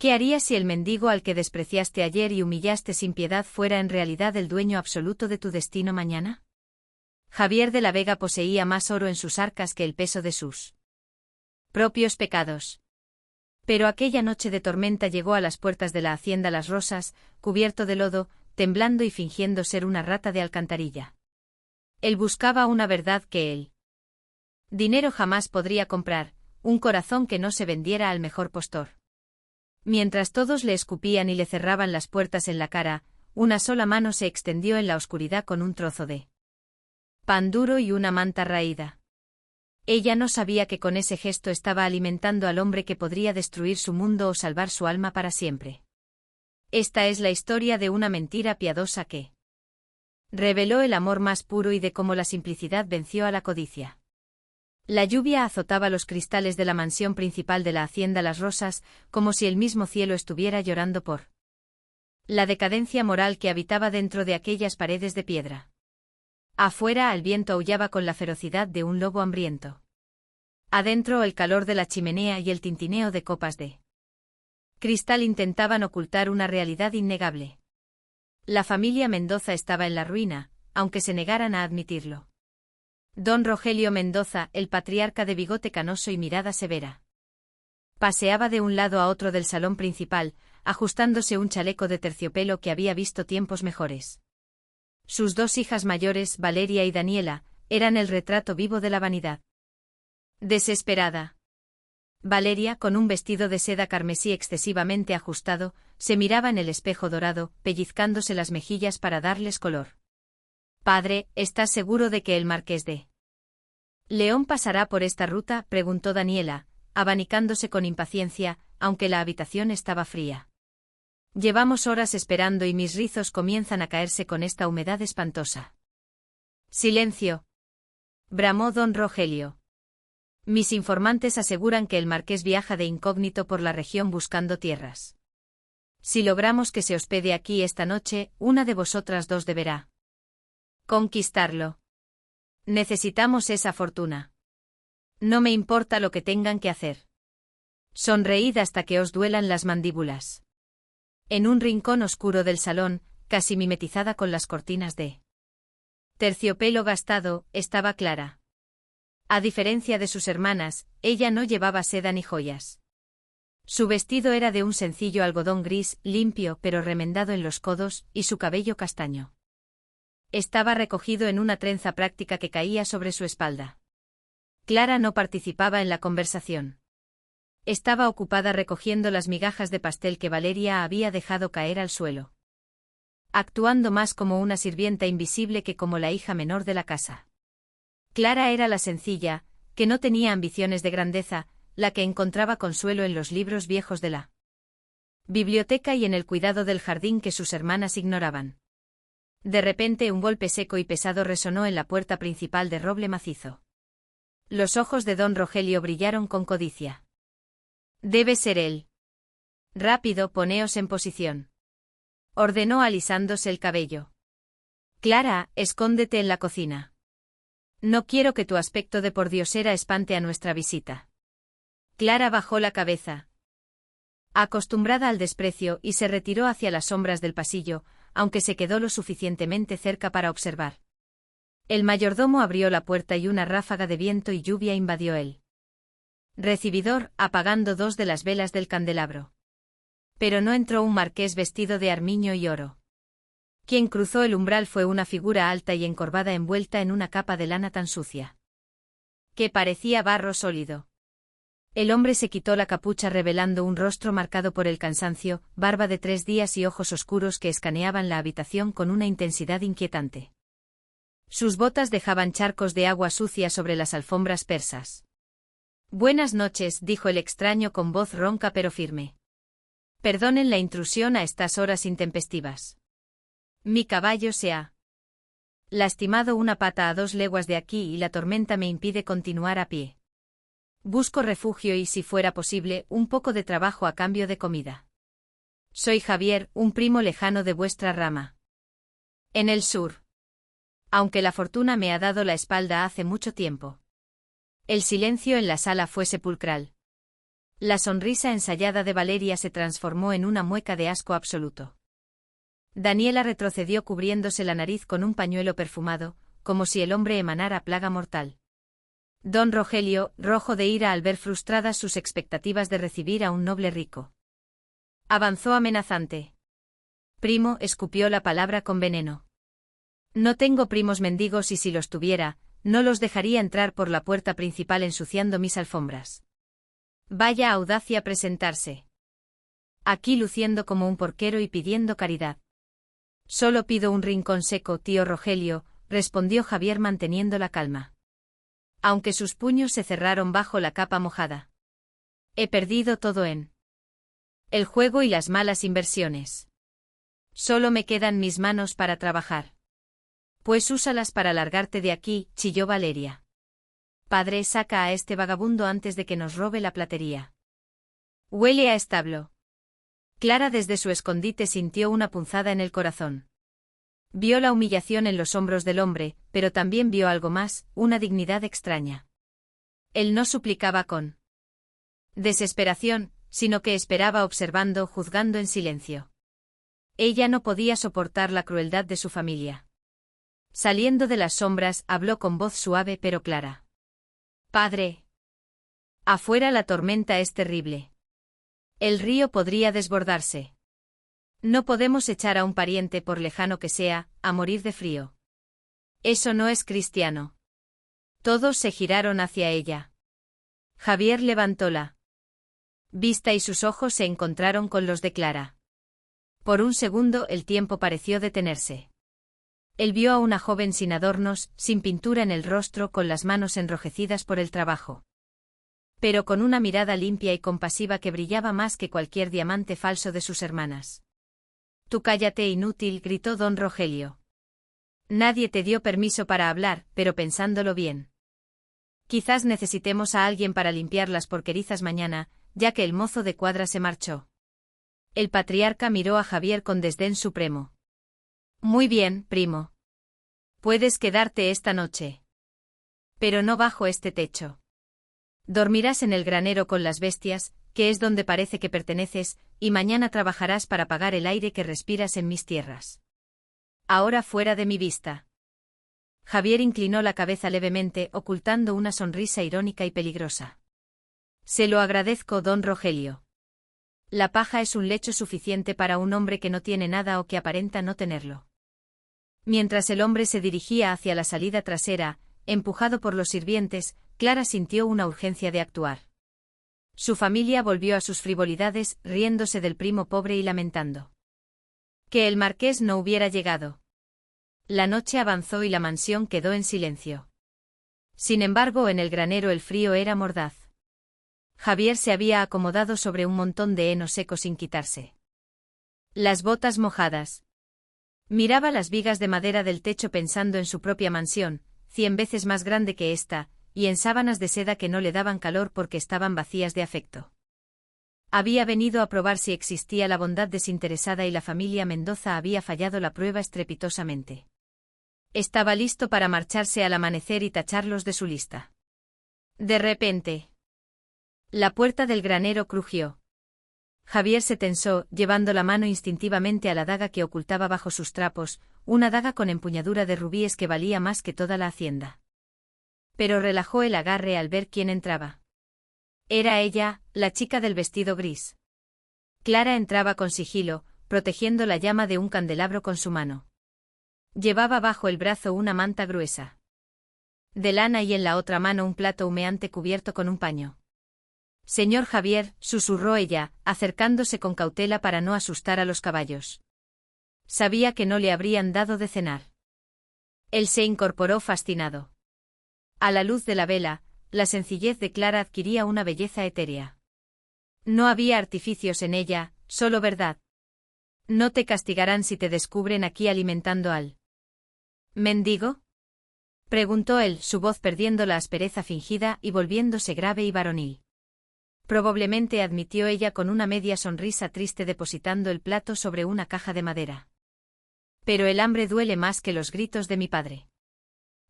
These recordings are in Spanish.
¿Qué harías si el mendigo al que despreciaste ayer y humillaste sin piedad fuera en realidad el dueño absoluto de tu destino mañana? Javier de la Vega poseía más oro en sus arcas que el peso de sus propios pecados. Pero aquella noche de tormenta llegó a las puertas de la hacienda Las Rosas, cubierto de lodo, temblando y fingiendo ser una rata de alcantarilla. Él buscaba una verdad que el dinero jamás podría comprar, un corazón que no se vendiera al mejor postor. Mientras todos le escupían y le cerraban las puertas en la cara, una sola mano se extendió en la oscuridad con un trozo de pan duro y una manta raída. Ella no sabía que con ese gesto estaba alimentando al hombre que podría destruir su mundo o salvar su alma para siempre. Esta es la historia de una mentira piadosa que reveló el amor más puro y de cómo la simplicidad venció a la codicia. La lluvia azotaba los cristales de la mansión principal de la hacienda Las Rosas, como si el mismo cielo estuviera llorando por la decadencia moral que habitaba dentro de aquellas paredes de piedra. Afuera el viento aullaba con la ferocidad de un lobo hambriento. Adentro el calor de la chimenea y el tintineo de copas de cristal intentaban ocultar una realidad innegable. La familia Mendoza estaba en la ruina, aunque se negaran a admitirlo. Don Rogelio Mendoza, el patriarca de bigote canoso y mirada severa, paseaba de un lado a otro del salón principal, ajustándose un chaleco de terciopelo que había visto tiempos mejores. Sus dos hijas mayores, Valeria y Daniela, eran el retrato vivo de la vanidad. Desesperada. Valeria, con un vestido de seda carmesí excesivamente ajustado, se miraba en el espejo dorado, pellizcándose las mejillas para darles color. «Padre, ¿estás seguro de que el marqués de León pasará por esta ruta?», preguntó Daniela, abanicándose con impaciencia, aunque la habitación estaba fría. «Llevamos horas esperando y mis rizos comienzan a caerse con esta humedad espantosa». «Silencio», bramó don Rogelio. «Mis informantes aseguran que el marqués viaja de incógnito por la región buscando tierras. Si logramos que se hospede aquí esta noche, una de vosotras dos deberá conquistarlo. Necesitamos esa fortuna. No me importa lo que tengan que hacer. Sonreíd hasta que os duelan las mandíbulas». En un rincón oscuro del salón, casi mimetizada con las cortinas de terciopelo gastado, estaba Clara. A diferencia de sus hermanas, ella no llevaba seda ni joyas. Su vestido era de un sencillo algodón gris, limpio pero remendado en los codos, y su cabello castaño estaba recogido en una trenza práctica que caía sobre su espalda. Clara no participaba en la conversación. Estaba ocupada recogiendo las migajas de pastel que Valeria había dejado caer al suelo, actuando más como una sirvienta invisible que como la hija menor de la casa. Clara era la sencilla, que no tenía ambiciones de grandeza, la que encontraba consuelo en los libros viejos de la biblioteca y en el cuidado del jardín que sus hermanas ignoraban. De repente un golpe seco y pesado resonó en la puerta principal de roble macizo. Los ojos de don Rogelio brillaron con codicia. «Debe ser él. Rápido, poneos en posición», ordenó alisándose el cabello. «Clara, escóndete en la cocina. No quiero que tu aspecto de pordiosera espante a nuestra visita». Clara bajó la cabeza, acostumbrada al desprecio, y se retiró hacia las sombras del pasillo, aunque se quedó lo suficientemente cerca para observar. El mayordomo abrió la puerta y una ráfaga de viento y lluvia invadió el recibidor, apagando dos de las velas del candelabro. Pero no entró un marqués vestido de armiño y oro. Quien cruzó el umbral fue una figura alta y encorvada envuelta en una capa de lana tan sucia que parecía barro sólido. El hombre se quitó la capucha revelando un rostro marcado por el cansancio, barba de 3 días y ojos oscuros que escaneaban la habitación con una intensidad inquietante. Sus botas dejaban charcos de agua sucia sobre las alfombras persas. «Buenas noches», dijo el extraño con voz ronca pero firme. «Perdonen la intrusión a estas horas intempestivas. Mi caballo se ha lastimado una pata a 2 leguas de aquí y la tormenta me impide continuar a pie. Busco refugio y, si fuera posible, un poco de trabajo a cambio de comida. Soy Javier, un primo lejano de vuestra rama. En el sur. Aunque la fortuna me ha dado la espalda hace mucho tiempo». El silencio en la sala fue sepulcral. La sonrisa ensayada de Valeria se transformó en una mueca de asco absoluto. Daniela retrocedió cubriéndose la nariz con un pañuelo perfumado, como si el hombre emanara plaga mortal. Don Rogelio, rojo de ira al ver frustradas sus expectativas de recibir a un noble rico, avanzó amenazante. Primo, escupió la palabra con veneno. No tengo primos mendigos y si los tuviera, no los dejaría entrar por la puerta principal ensuciando mis alfombras. Vaya audacia presentarse aquí luciendo como un porquero y pidiendo caridad. Solo pido un rincón seco, tío Rogelio, respondió Javier manteniendo la calma, aunque sus puños se cerraron bajo la capa mojada. He perdido todo en el juego y las malas inversiones. Solo me quedan mis manos para trabajar. Pues úsalas para largarte de aquí, chilló Valeria. Padre, saca a este vagabundo antes de que nos robe la platería. Huele a establo. Clara desde su escondite sintió una punzada en el corazón. Vio la humillación en los hombros del hombre, pero también vio algo más, una dignidad extraña. Él no suplicaba con desesperación, sino que esperaba observando, juzgando en silencio. Ella no podía soportar la crueldad de su familia. Saliendo de las sombras, habló con voz suave pero clara. Padre. Afuera la tormenta es terrible. El río podría desbordarse. No podemos echar a un pariente, por lejano que sea, a morir de frío. Eso no es cristiano. Todos se giraron hacia ella. Javier levantó la vista y sus ojos se encontraron con los de Clara. Por un segundo el tiempo pareció detenerse. Él vio a una joven sin adornos, sin pintura en el rostro, con las manos enrojecidas por el trabajo, pero con una mirada limpia y compasiva que brillaba más que cualquier diamante falso de sus hermanas. Tú cállate, inútil, gritó don Rogelio. Nadie te dio permiso para hablar, pero pensándolo bien. Quizás necesitemos a alguien para limpiar las porquerizas mañana, ya que el mozo de cuadra se marchó. El patriarca miró a Javier con desdén supremo. Muy bien, primo. Puedes quedarte esta noche. Pero no bajo este techo. Dormirás en el granero con las bestias, que es donde parece que perteneces, y mañana trabajarás para pagar el aire que respiras en mis tierras. Ahora fuera de mi vista. Javier inclinó la cabeza levemente, ocultando una sonrisa irónica y peligrosa. Se lo agradezco, don Rogelio. La paja es un lecho suficiente para un hombre que no tiene nada o que aparenta no tenerlo. Mientras el hombre se dirigía hacia la salida trasera, empujado por los sirvientes, Clara sintió una urgencia de actuar. Su familia volvió a sus frivolidades, riéndose del primo pobre y lamentando que el marqués no hubiera llegado. La noche avanzó y la mansión quedó en silencio. Sin embargo, en el granero el frío era mordaz. Javier se había acomodado sobre un montón de heno seco sin quitarse las botas mojadas. Miraba las vigas de madera del techo pensando en su propia mansión, 100 veces más grande que esta, y en sábanas de seda que no le daban calor porque estaban vacías de afecto. Había venido a probar si existía la bondad desinteresada y la familia Mendoza había fallado la prueba estrepitosamente. Estaba listo para marcharse al amanecer y tacharlos de su lista. De repente, la puerta del granero crujió. Javier se tensó, llevando la mano instintivamente a la daga que ocultaba bajo sus trapos, una daga con empuñadura de rubíes que valía más que toda la hacienda. Pero relajó el agarre al ver quién entraba. Era ella, la chica del vestido gris. Clara entraba con sigilo, protegiendo la llama de un candelabro con su mano. Llevaba bajo el brazo una manta gruesa de lana y en la otra mano un plato humeante cubierto con un paño. Señor Javier, susurró ella, acercándose con cautela para no asustar a los caballos. Sabía que no le habrían dado de cenar. Él se incorporó fascinado. A la luz de la vela, la sencillez de Clara adquiría una belleza etérea. No había artificios en ella, solo verdad. ¿No te castigarán si te descubren aquí alimentando al mendigo? Preguntó él, su voz perdiendo la aspereza fingida y volviéndose grave y varonil. Probablemente, admitió ella con una media sonrisa triste depositando el plato sobre una caja de madera. Pero el hambre duele más que los gritos de mi padre.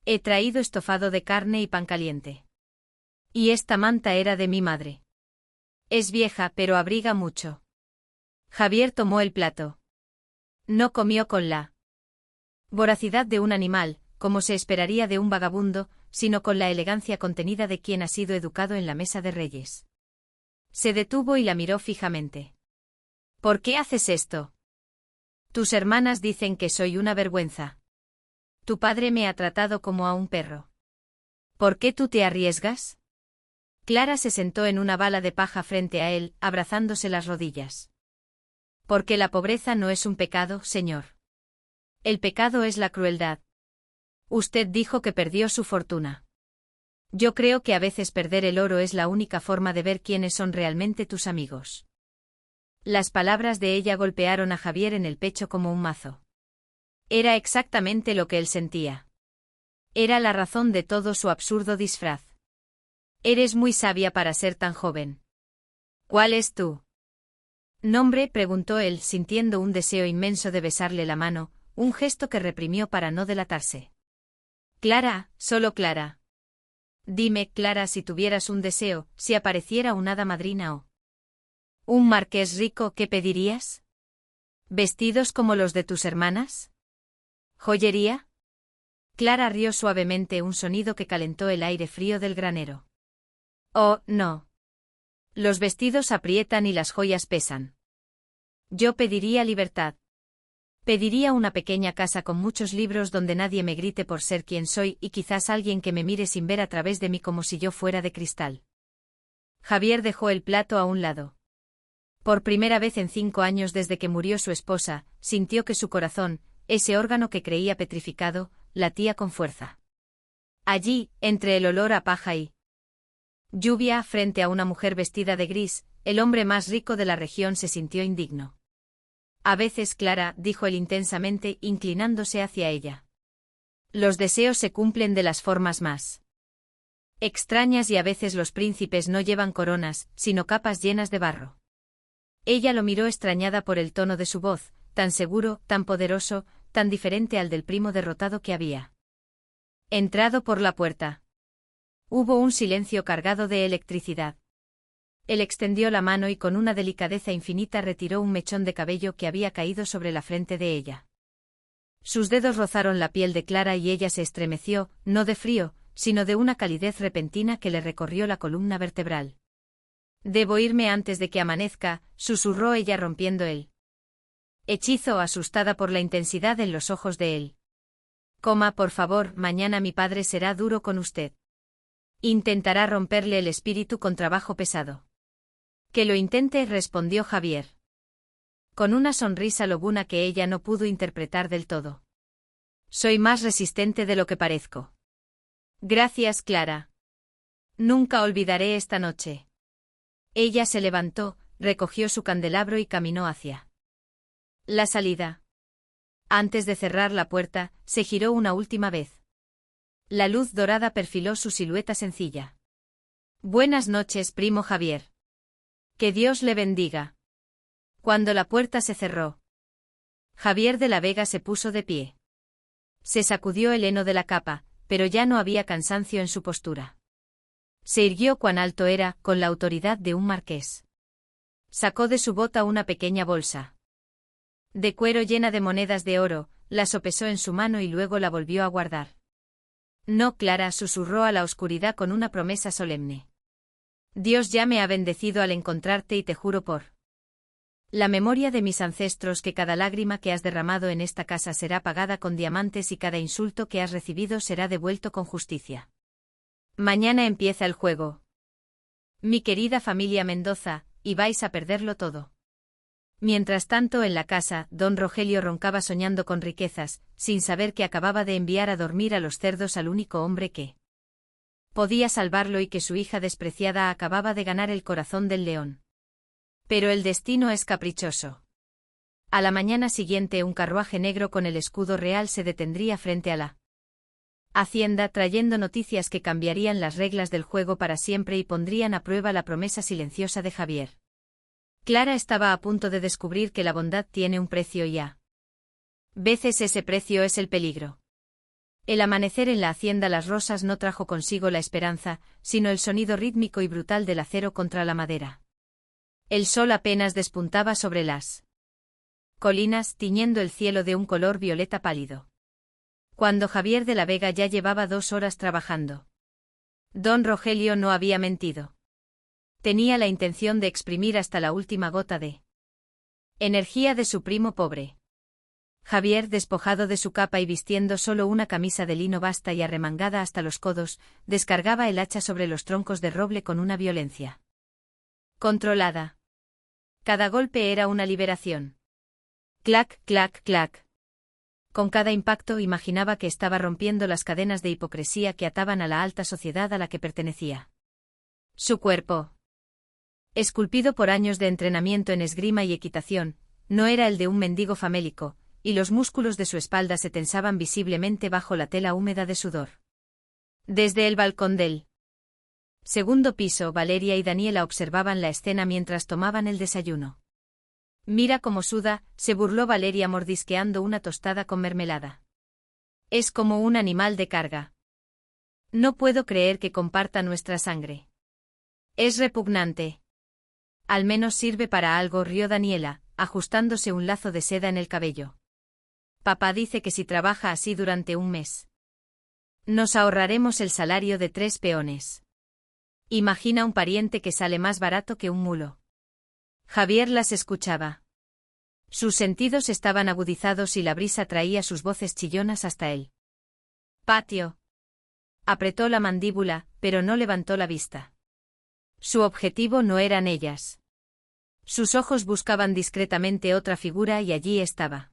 He traído estofado de carne y pan caliente. Y esta manta era de mi madre. Es vieja, pero abriga mucho. Javier tomó el plato. No comió con la voracidad de un animal, como se esperaría de un vagabundo, sino con la elegancia contenida de quien ha sido educado en la mesa de reyes. Se detuvo y la miró fijamente. ¿Por qué haces esto? Tus hermanas dicen que soy una vergüenza. Tu padre me ha tratado como a un perro. ¿Por qué tú te arriesgas? Clara se sentó en una bala de paja frente a él, abrazándose las rodillas. Porque la pobreza no es un pecado, señor. El pecado es la crueldad. Usted dijo que perdió su fortuna. Yo creo que a veces perder el oro es la única forma de ver quiénes son realmente tus amigos. Las palabras de ella golpearon a Javier en el pecho como un mazo. Era exactamente lo que él sentía. Era la razón de todo su absurdo disfraz. Eres muy sabia para ser tan joven. ¿Cuál es tu nombre? Preguntó él, sintiendo un deseo inmenso de besarle la mano, un gesto que reprimió para no delatarse. Clara, solo Clara. Dime, Clara, si tuvieras un deseo, si apareciera una hada madrina o un marqués rico, ¿qué pedirías? ¿Vestidos como los de tus hermanas? ¿Joyería? Clara rió suavemente, un sonido que calentó el aire frío del granero. Oh, no. Los vestidos aprietan y las joyas pesan. Yo pediría libertad. Pediría una pequeña casa con muchos libros donde nadie me grite por ser quien soy y quizás alguien que me mire sin ver a través de mí como si yo fuera de cristal. Javier dejó el plato a un lado. Por primera vez en 5 años desde que murió su esposa, sintió que su corazón, ese órgano que creía petrificado, latía con fuerza. Allí, entre el olor a paja y lluvia, frente a una mujer vestida de gris, el hombre más rico de la región se sintió indigno. A veces, Clara, dijo él intensamente, inclinándose hacia ella. Los deseos se cumplen de las formas más extrañas y a veces los príncipes no llevan coronas, sino capas llenas de barro. Ella lo miró extrañada por el tono de su voz, tan seguro, tan poderoso, tan diferente al del primo derrotado que había entrado por la puerta. Hubo un silencio cargado de electricidad. Él extendió la mano y con una delicadeza infinita retiró un mechón de cabello que había caído sobre la frente de ella. Sus dedos rozaron la piel de Clara y ella se estremeció, no de frío, sino de una calidez repentina que le recorrió la columna vertebral. Debo irme antes de que amanezca, susurró ella rompiendo el hechizo, asustada por la intensidad en los ojos de él. Coma, por favor, mañana mi padre será duro con usted. Intentará romperle el espíritu con trabajo pesado. Que lo intente, respondió Javier. Con una sonrisa lobuna que ella no pudo interpretar del todo. Soy más resistente de lo que parezco. Gracias, Clara. Nunca olvidaré esta noche. Ella se levantó, recogió su candelabro y caminó hacia la salida. Antes de cerrar la puerta, se giró una última vez. La luz dorada perfiló su silueta sencilla. Buenas noches, primo Javier. Que Dios le bendiga. Cuando la puerta se cerró, Javier de la Vega se puso de pie. Se sacudió el heno de la capa, pero ya no había cansancio en su postura. Se irguió cuán alto era, con la autoridad de un marqués. Sacó de su bota una pequeña bolsa de cuero llena de monedas de oro, la sopesó en su mano y luego la volvió a guardar. No, Clara, susurró a la oscuridad con una promesa solemne. Dios ya me ha bendecido al encontrarte y te juro por la memoria de mis ancestros que cada lágrima que has derramado en esta casa será pagada con diamantes y cada insulto que has recibido será devuelto con justicia. Mañana empieza el juego. Mi querida familia Mendoza, y vais a perderlo todo. Mientras tanto en la casa, don Rogelio roncaba soñando con riquezas, sin saber que acababa de enviar a dormir a los cerdos al único hombre que podía salvarlo y que su hija despreciada acababa de ganar el corazón del león. Pero el destino es caprichoso. A la mañana siguiente un carruaje negro con el escudo real se detendría frente a la hacienda trayendo noticias que cambiarían las reglas del juego para siempre y pondrían a prueba la promesa silenciosa de Javier. Clara estaba a punto de descubrir que la bondad tiene un precio y a veces ese precio es el peligro. El amanecer en la hacienda Las Rosas no trajo consigo la esperanza, sino el sonido rítmico y brutal del acero contra la madera. El sol apenas despuntaba sobre las colinas, tiñendo el cielo de un color violeta pálido. Cuando Javier de la Vega ya llevaba 2 horas trabajando. Don Rogelio no había mentido. Tenía la intención de exprimir hasta la última gota de energía de su primo pobre. Javier, despojado de su capa y vistiendo solo una camisa de lino basta y arremangada hasta los codos, descargaba el hacha sobre los troncos de roble con una violencia controlada. Cada golpe era una liberación. Clac, clac, clac. Con cada impacto imaginaba que estaba rompiendo las cadenas de hipocresía que ataban a la alta sociedad a la que pertenecía. Su cuerpo, esculpido por años de entrenamiento en esgrima y equitación, no era el de un mendigo famélico, y los músculos de su espalda se tensaban visiblemente bajo la tela húmeda de sudor. Desde el balcón del segundo piso, Valeria y Daniela observaban la escena mientras tomaban el desayuno. Mira cómo suda, se burló Valeria mordisqueando una tostada con mermelada. Es como un animal de carga. No puedo creer que comparta nuestra sangre. Es repugnante. Al menos sirve para algo, rió Daniela, ajustándose un lazo de seda en el cabello. Papá dice que si trabaja así durante un mes, nos ahorraremos el salario de 3 peones. Imagina un pariente que sale más barato que un mulo. Javier las escuchaba. Sus sentidos estaban agudizados y la brisa traía sus voces chillonas hasta él. Patio. Apretó la mandíbula, pero no levantó la vista. Su objetivo no eran ellas. Sus ojos buscaban discretamente otra figura y allí estaba.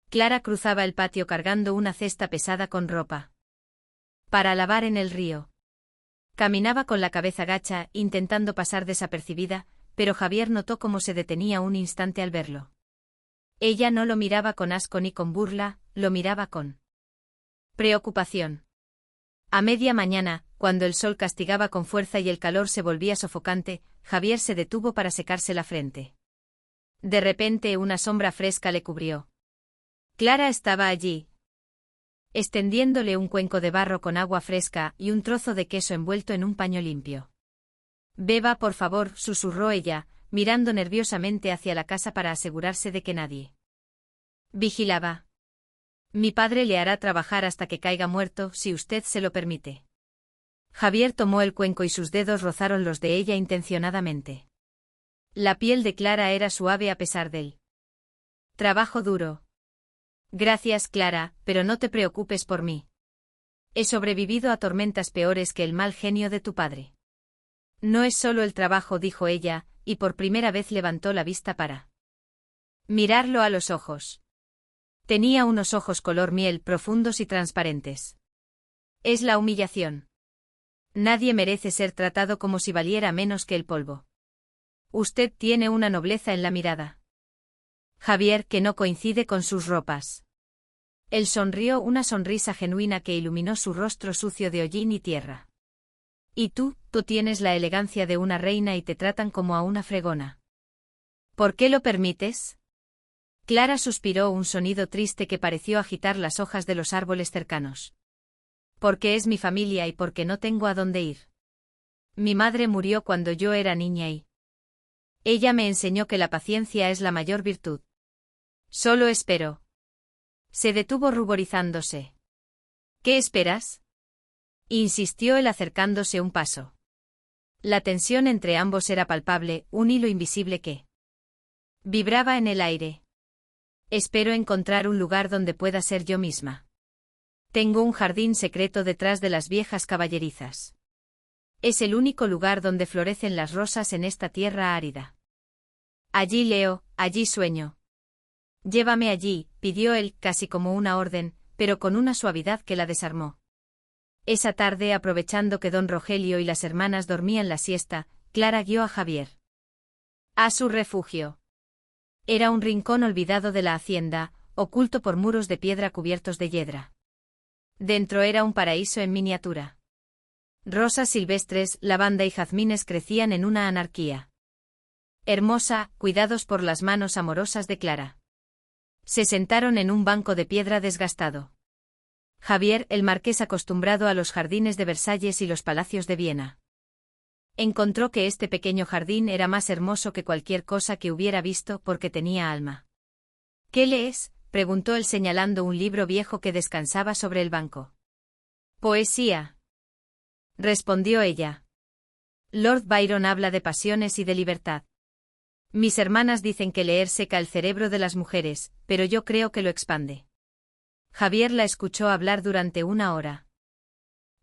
Clara cruzaba el patio cargando una cesta pesada con ropa para lavar en el río. Caminaba con la cabeza gacha, intentando pasar desapercibida, pero Javier notó cómo se detenía un instante al verlo. Ella no lo miraba con asco ni con burla, lo miraba con preocupación. A media mañana, cuando el sol castigaba con fuerza y el calor se volvía sofocante, Javier se detuvo para secarse la frente. De repente una sombra fresca le cubrió. Clara estaba allí, extendiéndole un cuenco de barro con agua fresca y un trozo de queso envuelto en un paño limpio. Beba, por favor, susurró ella, mirando nerviosamente hacia la casa para asegurarse de que nadie vigilaba. Mi padre le hará trabajar hasta que caiga muerto, si usted se lo permite. Javier tomó el cuenco y sus dedos rozaron los de ella intencionadamente. La piel de Clara era suave a pesar del trabajo duro. Gracias, Clara, pero no te preocupes por mí. He sobrevivido a tormentas peores que el mal genio de tu padre. No es solo el trabajo, dijo ella, y por primera vez levantó la vista para mirarlo a los ojos. Tenía unos ojos color miel profundos y transparentes. Es la humillación. Nadie merece ser tratado como si valiera menos que el polvo. Usted tiene una nobleza en la mirada, Javier, que no coincide con sus ropas. Él sonrió, una sonrisa genuina que iluminó su rostro sucio de hollín y tierra. Y tú tienes la elegancia de una reina y te tratan como a una fregona. ¿Por qué lo permites? Clara suspiró, un sonido triste que pareció agitar las hojas de los árboles cercanos. Porque es mi familia y porque no tengo a dónde ir. Mi madre murió cuando yo era niña y ella me enseñó que la paciencia es la mayor virtud. Solo espero. Se detuvo ruborizándose. ¿Qué esperas? Insistió él acercándose un paso. La tensión entre ambos era palpable, un hilo invisible que vibraba en el aire. Espero encontrar un lugar donde pueda ser yo misma. Tengo un jardín secreto detrás de las viejas caballerizas. Es el único lugar donde florecen las rosas en esta tierra árida. Allí leo, allí sueño. Llévame allí, pidió él, casi como una orden, pero con una suavidad que la desarmó. Esa tarde, aprovechando que don Rogelio y las hermanas dormían la siesta, Clara guió a Javier a su refugio. Era un rincón olvidado de la hacienda, oculto por muros de piedra cubiertos de hiedra. Dentro era un paraíso en miniatura. Rosas silvestres, lavanda y jazmines crecían en una anarquía hermosa, cuidados por las manos amorosas de Clara. Se sentaron en un banco de piedra desgastado. Javier, el marqués acostumbrado a los jardines de Versalles y los palacios de Viena. Encontró que este pequeño jardín era más hermoso que cualquier cosa que hubiera visto porque tenía alma. ¿Qué lees?, preguntó él señalando un libro viejo que descansaba sobre el banco. Poesía, respondió ella. Lord Byron habla de pasiones y de libertad. Mis hermanas dicen que leer seca el cerebro de las mujeres, pero yo creo que lo expande. Javier la escuchó hablar durante una hora.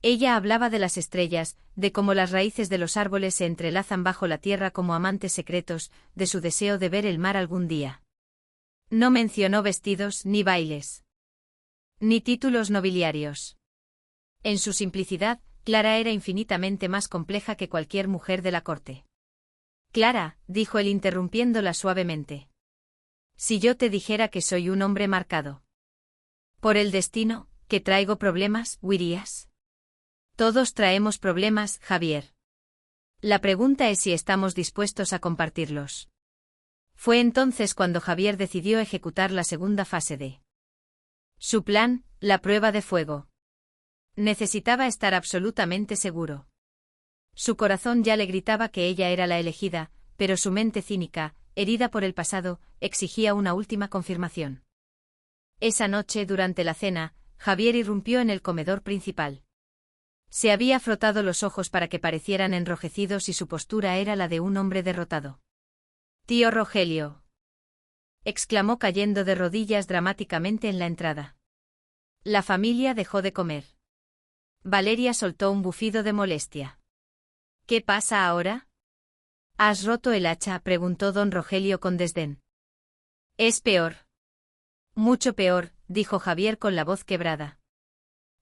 Ella hablaba de las estrellas, de cómo las raíces de los árboles se entrelazan bajo la tierra como amantes secretos, de su deseo de ver el mar algún día. No mencionó vestidos ni bailes. Ni títulos nobiliarios. En su simplicidad, Clara era infinitamente más compleja que cualquier mujer de la corte. Clara, dijo él interrumpiéndola suavemente. Si yo te dijera que soy un hombre marcado por el destino, que traigo problemas, ¿huirías? Todos traemos problemas, Javier. La pregunta es si estamos dispuestos a compartirlos. Fue entonces cuando Javier decidió ejecutar la segunda fase de su plan, la prueba de fuego. Necesitaba estar absolutamente seguro. Su corazón ya le gritaba que ella era la elegida, pero su mente cínica, herida por el pasado, exigía una última confirmación. Esa noche, durante la cena, Javier irrumpió en el comedor principal. Se había frotado los ojos para que parecieran enrojecidos y su postura era la de un hombre derrotado. «Tío Rogelio», exclamó cayendo de rodillas dramáticamente en la entrada. La familia dejó de comer. Valeria soltó un bufido de molestia. «¿Qué pasa ahora?» «¿Has roto el hacha?», preguntó don Rogelio con desdén. «Es peor». «Mucho peor», dijo Javier con la voz quebrada.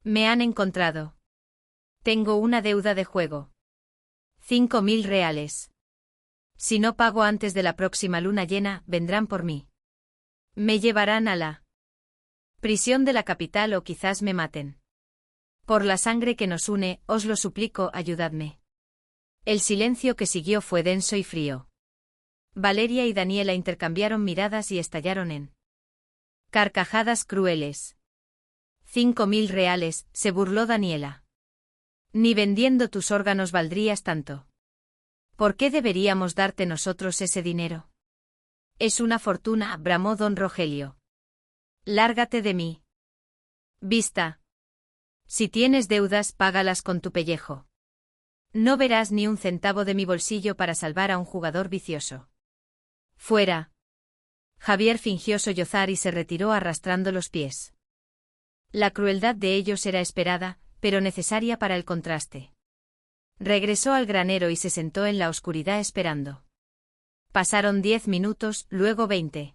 «Me han encontrado. Tengo una deuda de juego. 5.000 reales. Si no pago antes de la próxima luna llena, vendrán por mí. Me llevarán a la prisión de la capital o quizás me maten. Por la sangre que nos une, os lo suplico, ayudadme». El silencio que siguió fue denso y frío. Valeria y Daniela intercambiaron miradas y estallaron en carcajadas crueles. 5.000 reales, se burló Daniela. Ni vendiendo tus órganos valdrías tanto. ¿Por qué deberíamos darte nosotros ese dinero? Es una fortuna, bramó don Rogelio. Lárgate de mí. Vista. Si tienes deudas, págalas con tu pellejo. No verás ni un centavo de mi bolsillo para salvar a un jugador vicioso. Fuera. Javier fingió sollozar y se retiró arrastrando los pies. La crueldad de ellos era esperada, pero necesaria para el contraste. Regresó al granero y se sentó en la oscuridad esperando. Pasaron 10 minutos, luego 20.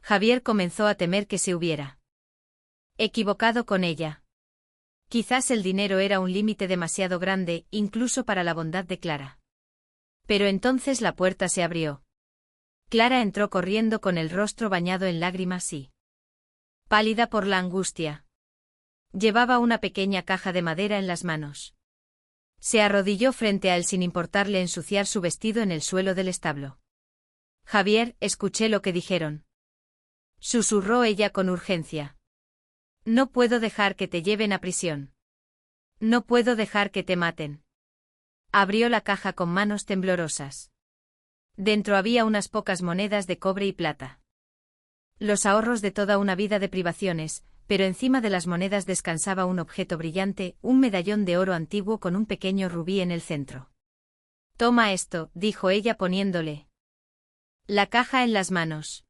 Javier comenzó a temer que se hubiera equivocado con ella. Quizás el dinero era un límite demasiado grande, incluso para la bondad de Clara. Pero entonces la puerta se abrió. Clara entró corriendo con el rostro bañado en lágrimas y pálida por la angustia. Llevaba una pequeña caja de madera en las manos. Se arrodilló frente a él sin importarle ensuciar su vestido en el suelo del establo. «Javier, escuché lo que dijeron», susurró ella con urgencia. «No puedo dejar que te lleven a prisión. No puedo dejar que te maten». Abrió la caja con manos temblorosas. Dentro había unas pocas monedas de cobre y plata. Los ahorros de toda una vida de privaciones, pero encima de las monedas descansaba un objeto brillante, un medallón de oro antiguo con un pequeño rubí en el centro. «Toma esto», dijo ella poniéndole la caja en las manos.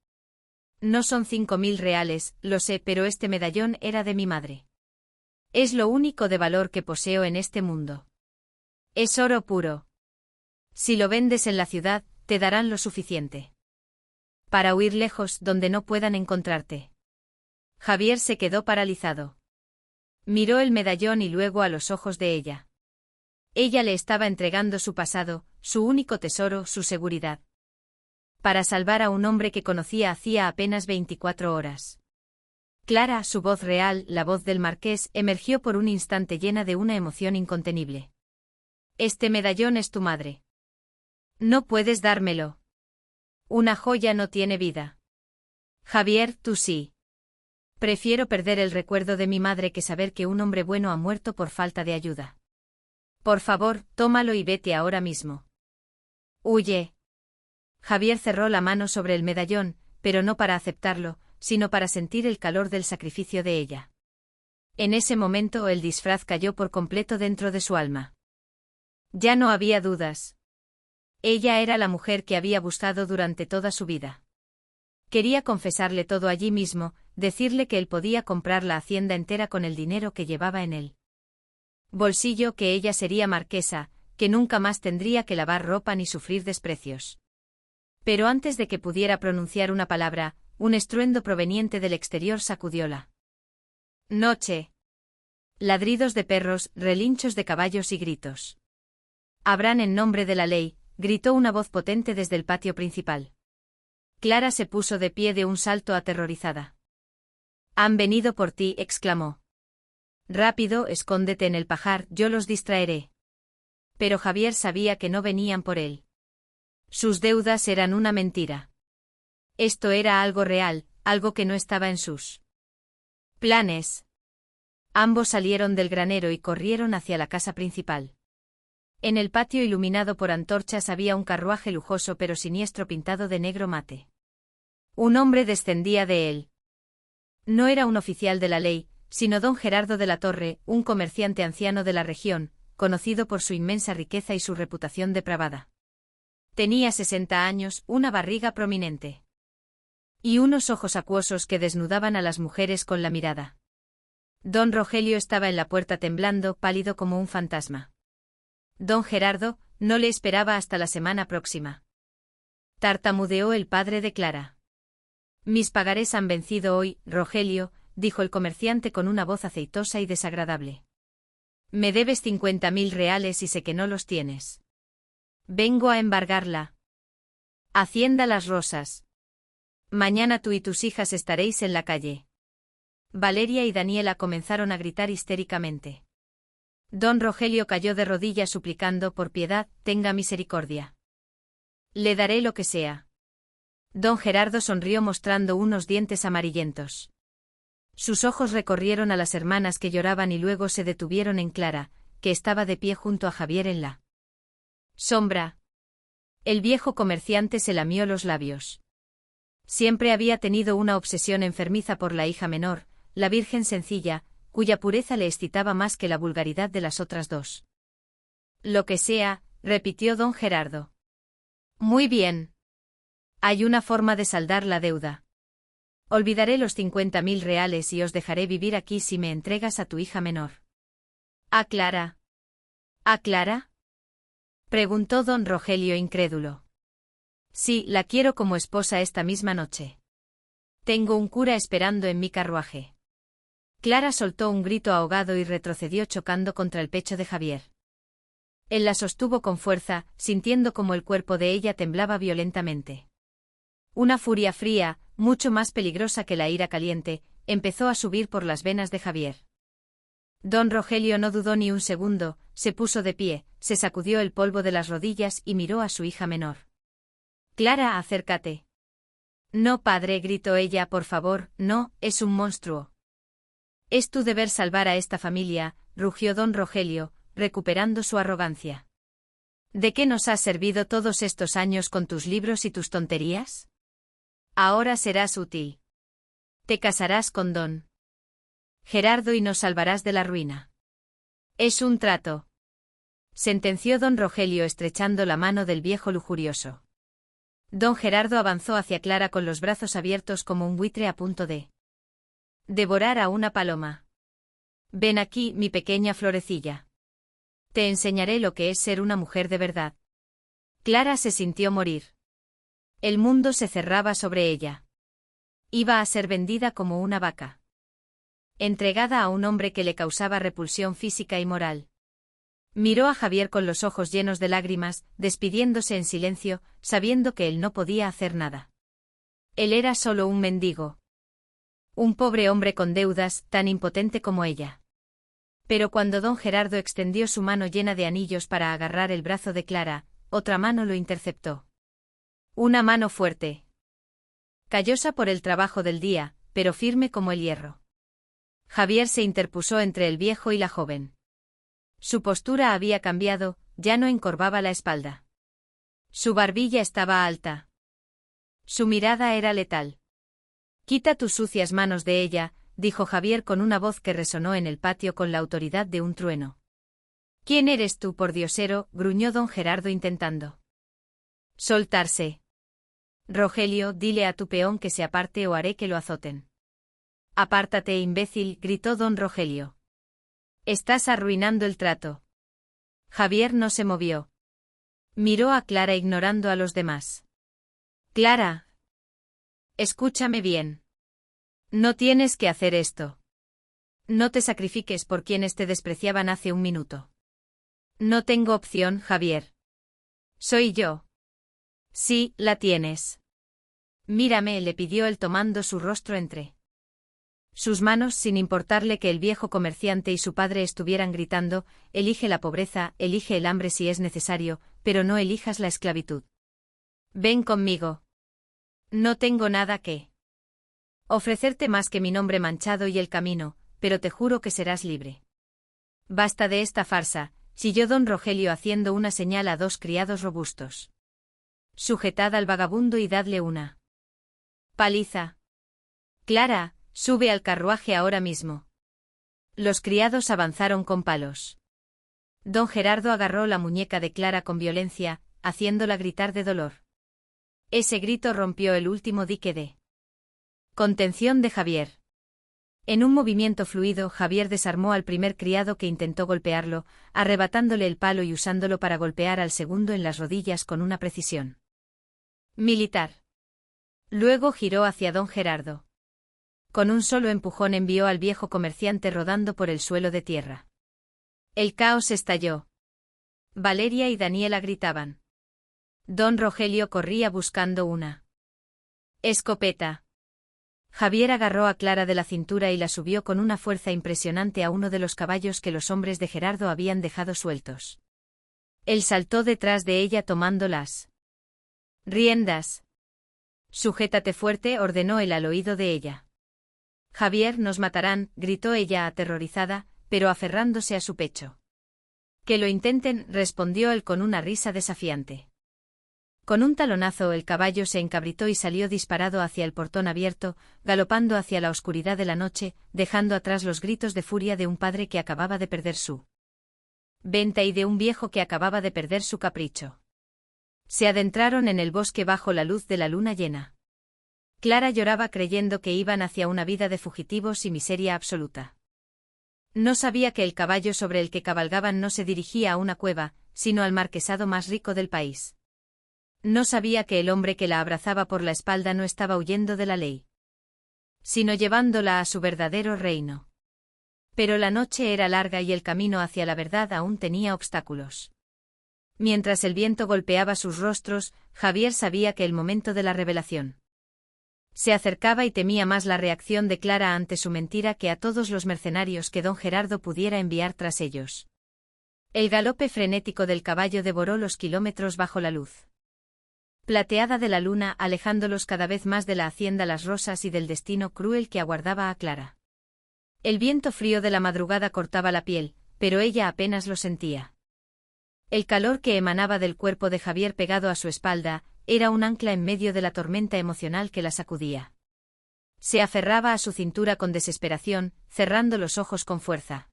«No son 5.000 reales, lo sé, pero este medallón era de mi madre. Es lo único de valor que poseo en este mundo. Es oro puro. Si lo vendes en la ciudad, te darán lo suficiente para huir lejos donde no puedan encontrarte». Javier se quedó paralizado. Miró el medallón y luego a los ojos de ella. Ella le estaba entregando su pasado, su único tesoro, su seguridad. Para salvar a un hombre que conocía hacía apenas 24 horas. Clara, su voz real, la voz del marqués, emergió por un instante llena de una emoción incontenible. «Este medallón es tu madre. No puedes dármelo. Una joya no tiene vida. Javier, tú sí. Prefiero perder el recuerdo de mi madre que saber que un hombre bueno ha muerto por falta de ayuda. Por favor, tómalo y vete ahora mismo. Huye. Javier cerró la mano sobre el medallón, pero no para aceptarlo, sino para sentir el calor del sacrificio de ella. En ese momento el disfraz cayó por completo dentro de su alma. Ya no había dudas. Ella era la mujer que había buscado durante toda su vida. Quería confesarle todo allí mismo, decirle que él podía comprar la hacienda entera con el dinero que llevaba en él. Bolsillo, que ella sería marquesa, que nunca más tendría que lavar ropa ni sufrir desprecios. Pero antes de que pudiera pronunciar una palabra, un estruendo proveniente del exterior sacudióla. Noche. Ladridos de perros, relinchos de caballos y gritos. Habrán en nombre de la ley, gritó una voz potente desde el patio principal. Clara se puso de pie de un salto aterrorizada. Han venido por ti, exclamó. Rápido, escóndete en el pajar, yo los distraeré. Pero Javier sabía que no venían por él. Sus deudas eran una mentira. Esto era algo real, algo que no estaba en sus planes. Ambos salieron del granero y corrieron hacia la casa principal. En el patio iluminado por antorchas había un carruaje lujoso pero siniestro pintado de negro mate. Un hombre descendía de él. No era un oficial de la ley, sino don Gerardo de la Torre, un comerciante anciano de la región, conocido por su inmensa riqueza y su reputación depravada. Tenía 60 años, una barriga prominente. Y unos ojos acuosos que desnudaban a las mujeres con la mirada. Don Rogelio estaba en la puerta temblando, pálido como un fantasma. Don Gerardo, no le esperaba hasta la semana próxima. Tartamudeó el padre de Clara. Mis pagarés han vencido hoy, Rogelio, dijo el comerciante con una voz aceitosa y desagradable. Me debes 50.000 reales y sé que no los tienes. Vengo a embargarla. Hacienda Las Rosas. Mañana tú y tus hijas estaréis en la calle. Valeria y Daniela comenzaron a gritar histéricamente. Don Rogelio cayó de rodillas suplicando por piedad, tenga misericordia. Le daré lo que sea. Don Gerardo sonrió mostrando unos dientes amarillentos. Sus ojos recorrieron a las hermanas que lloraban y luego se detuvieron en Clara, que estaba de pie junto a Javier en la sombra. El viejo comerciante se lamió los labios. Siempre había tenido una obsesión enfermiza por la hija menor, la virgen sencilla, cuya pureza le excitaba más que la vulgaridad de las otras dos. Lo que sea, repitió don Gerardo. Muy bien. Hay una forma de saldar la deuda. Olvidaré los 50.000 reales y os dejaré vivir aquí si me entregas a tu hija menor. ¿A Clara? ¿A Clara? Preguntó don Rogelio incrédulo. Sí, la quiero como esposa esta misma noche. Tengo un cura esperando en mi carruaje. Clara soltó un grito ahogado y retrocedió chocando contra el pecho de Javier. Él la sostuvo con fuerza, sintiendo como el cuerpo de ella temblaba violentamente. Una furia fría, mucho más peligrosa que la ira caliente, empezó a subir por las venas de Javier. Don Rogelio no dudó ni un segundo, se puso de pie, se sacudió el polvo de las rodillas y miró a su hija menor. Clara, acércate. No, padre, gritó ella, por favor, no, es un monstruo. Es tu deber salvar a esta familia, rugió don Rogelio, recuperando su arrogancia. ¿De qué nos has servido todos estos años con tus libros y tus tonterías? Ahora serás útil. Te casarás con don Gerardo y nos salvarás de la ruina. Es un trato. Sentenció don Rogelio estrechando la mano del viejo lujurioso. Don Gerardo avanzó hacia Clara con los brazos abiertos como un buitre a punto de devorar a una paloma. Ven aquí, mi pequeña florecilla. Te enseñaré lo que es ser una mujer de verdad. Clara se sintió morir. El mundo se cerraba sobre ella. Iba a ser vendida como una vaca. Entregada a un hombre que le causaba repulsión física y moral. Miró a Javier con los ojos llenos de lágrimas, despidiéndose en silencio, sabiendo que él no podía hacer nada. Él era solo un mendigo. Un pobre hombre con deudas, tan impotente como ella. Pero cuando don Gerardo extendió su mano llena de anillos para agarrar el brazo de Clara, otra mano lo interceptó. Una mano fuerte. Callosa por el trabajo del día, pero firme como el hierro. Javier se interpuso entre el viejo y la joven. Su postura había cambiado, ya no encorvaba la espalda. Su barbilla estaba alta. Su mirada era letal. «Quita tus sucias manos de ella», dijo Javier con una voz que resonó en el patio con la autoridad de un trueno. «¿Quién eres tú, pordiosero?», gruñó don Gerardo intentando soltarse. «Rogelio, dile a tu peón que se aparte o haré que lo azoten». «Apártate, imbécil», gritó don Rogelio. «Estás arruinando el trato». Javier no se movió. Miró a Clara ignorando a los demás. «Clara. Escúchame bien. No tienes que hacer esto. No te sacrifiques por quienes te despreciaban hace un minuto». «No tengo opción, Javier. Soy yo». «Sí, la tienes. Mírame», le pidió él tomando su rostro entre sus manos sin importarle que el viejo comerciante y su padre estuvieran gritando: «Elige la pobreza, elige el hambre si es necesario, pero no elijas la esclavitud. Ven conmigo. No tengo nada que ofrecerte más que mi nombre manchado y el camino, pero te juro que serás libre». «Basta de esta farsa», chilló don Rogelio haciendo una señal a dos criados robustos. «Sujetad al vagabundo y dadle una paliza. Clara, sube al carruaje ahora mismo». Los criados avanzaron con palos. Don Gerardo agarró la muñeca de Clara con violencia, haciéndola gritar de dolor. Ese grito rompió el último dique de contención de Javier. En un movimiento fluido, Javier desarmó al primer criado que intentó golpearlo, arrebatándole el palo y usándolo para golpear al segundo en las rodillas con una precisión militar. Luego giró hacia don Gerardo. Con un solo empujón envió al viejo comerciante rodando por el suelo de tierra. El caos estalló. Valeria y Daniela gritaban. Don Rogelio corría buscando una escopeta. Javier agarró a Clara de la cintura y la subió con una fuerza impresionante a uno de los caballos que los hombres de Gerardo habían dejado sueltos. Él saltó detrás de ella tomando las riendas. «Sujétate fuerte», ordenó él al oído de ella. «Javier, nos matarán», gritó ella aterrorizada, pero aferrándose a su pecho. «Que lo intenten», respondió él con una risa desafiante. Con un talonazo el caballo se encabritó y salió disparado hacia el portón abierto, galopando hacia la oscuridad de la noche, dejando atrás los gritos de furia de un padre que acababa de perder su venta y de un viejo que acababa de perder su capricho. Se adentraron en el bosque bajo la luz de la luna llena. Clara lloraba creyendo que iban hacia una vida de fugitivos y miseria absoluta. No sabía que el caballo sobre el que cabalgaban no se dirigía a una cueva, sino al marquesado más rico del país. No sabía que el hombre que la abrazaba por la espalda no estaba huyendo de la ley, sino llevándola a su verdadero reino. Pero la noche era larga y el camino hacia la verdad aún tenía obstáculos. Mientras el viento golpeaba sus rostros, Javier sabía que el momento de la revelación se acercaba y temía más la reacción de Clara ante su mentira que a todos los mercenarios que don Gerardo pudiera enviar tras ellos. El galope frenético del caballo devoró los kilómetros bajo la luz plateada de la luna, alejándolos cada vez más de la hacienda Las Rosas y del destino cruel que aguardaba a Clara. El viento frío de la madrugada cortaba la piel, pero ella apenas lo sentía. El calor que emanaba del cuerpo de Javier pegado a su espalda era un ancla en medio de la tormenta emocional que la sacudía. Se aferraba a su cintura con desesperación, cerrando los ojos con fuerza.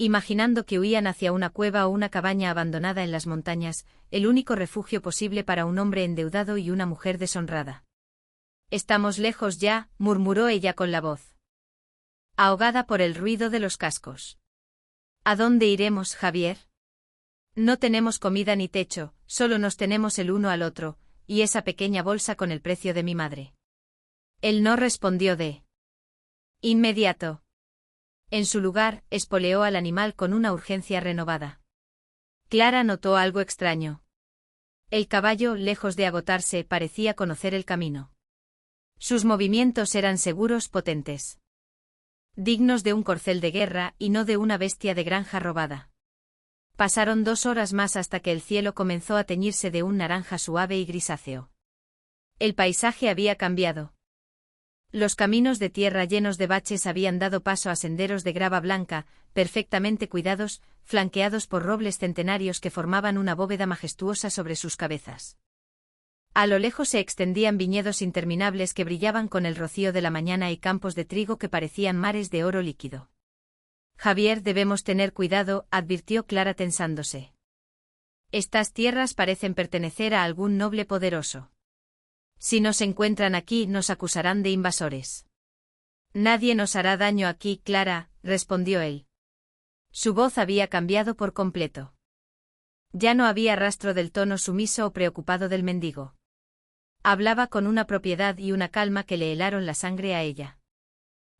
Imaginando que huían hacia una cueva o una cabaña abandonada en las montañas, el único refugio posible para un hombre endeudado y una mujer deshonrada. «Estamos lejos ya», murmuró ella con la voz ahogada por el ruido de los cascos. «¿A dónde iremos, Javier? No tenemos comida ni techo, solo nos tenemos el uno al otro, y esa pequeña bolsa con el precio de mi madre». Él no respondió de inmediato. En su lugar, espoleó al animal con una urgencia renovada. Clara notó algo extraño. El caballo, lejos de agotarse, parecía conocer el camino. Sus movimientos eran seguros, potentes, dignos de un corcel de guerra y no de una bestia de granja robada. Pasaron 2 horas más hasta que el cielo comenzó a teñirse de un naranja suave y grisáceo. El paisaje había cambiado. Los caminos de tierra llenos de baches habían dado paso a senderos de grava blanca, perfectamente cuidados, flanqueados por robles centenarios que formaban una bóveda majestuosa sobre sus cabezas. A lo lejos se extendían viñedos interminables que brillaban con el rocío de la mañana y campos de trigo que parecían mares de oro líquido. Javier, debemos tener cuidado, advirtió Clara tensándose. Estas tierras parecen pertenecer a algún noble poderoso. Si nos encuentran aquí, nos acusarán de invasores. Nadie nos hará daño aquí, Clara, respondió él. Su voz había cambiado por completo. Ya no había rastro del tono sumiso o preocupado del mendigo. Hablaba con una propiedad y una calma que le helaron la sangre a ella.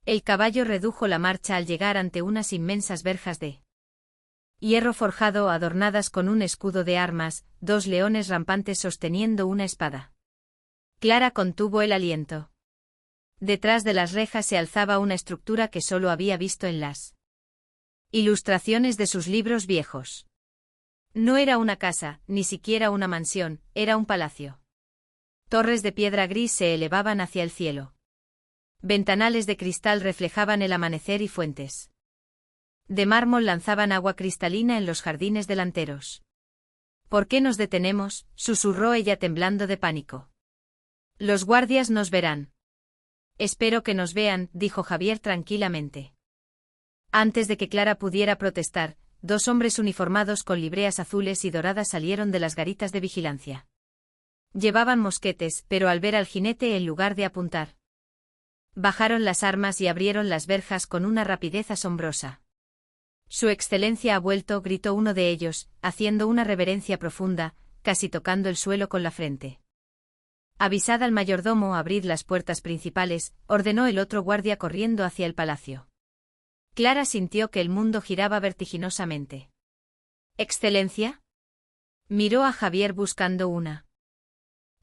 El caballo redujo la marcha al llegar ante unas inmensas verjas de hierro forjado adornadas con un escudo de armas, dos leones rampantes sosteniendo una espada. Clara contuvo el aliento. Detrás de las rejas se alzaba una estructura que solo había visto en las ilustraciones de sus libros viejos. No era una casa, ni siquiera una mansión, era un palacio. Torres de piedra gris se elevaban hacia el cielo. Ventanales de cristal reflejaban el amanecer y fuentes de mármol lanzaban agua cristalina en los jardines delanteros. ¿Por qué nos detenemos?, susurró ella temblando de pánico. Los guardias nos verán. Espero que nos vean, dijo Javier tranquilamente. Antes de que Clara pudiera protestar, dos hombres uniformados con libreas azules y doradas salieron de las garitas de vigilancia. Llevaban mosquetes, pero al ver al jinete en lugar de apuntar, bajaron las armas y abrieron las verjas con una rapidez asombrosa. Su excelencia ha vuelto, gritó uno de ellos, haciendo una reverencia profunda, casi tocando el suelo con la frente. Avisad al mayordomo, abrid las puertas principales, ordenó el otro guardia corriendo hacia el palacio. Clara sintió que el mundo giraba vertiginosamente. ¿Excelencia? Miró a Javier buscando una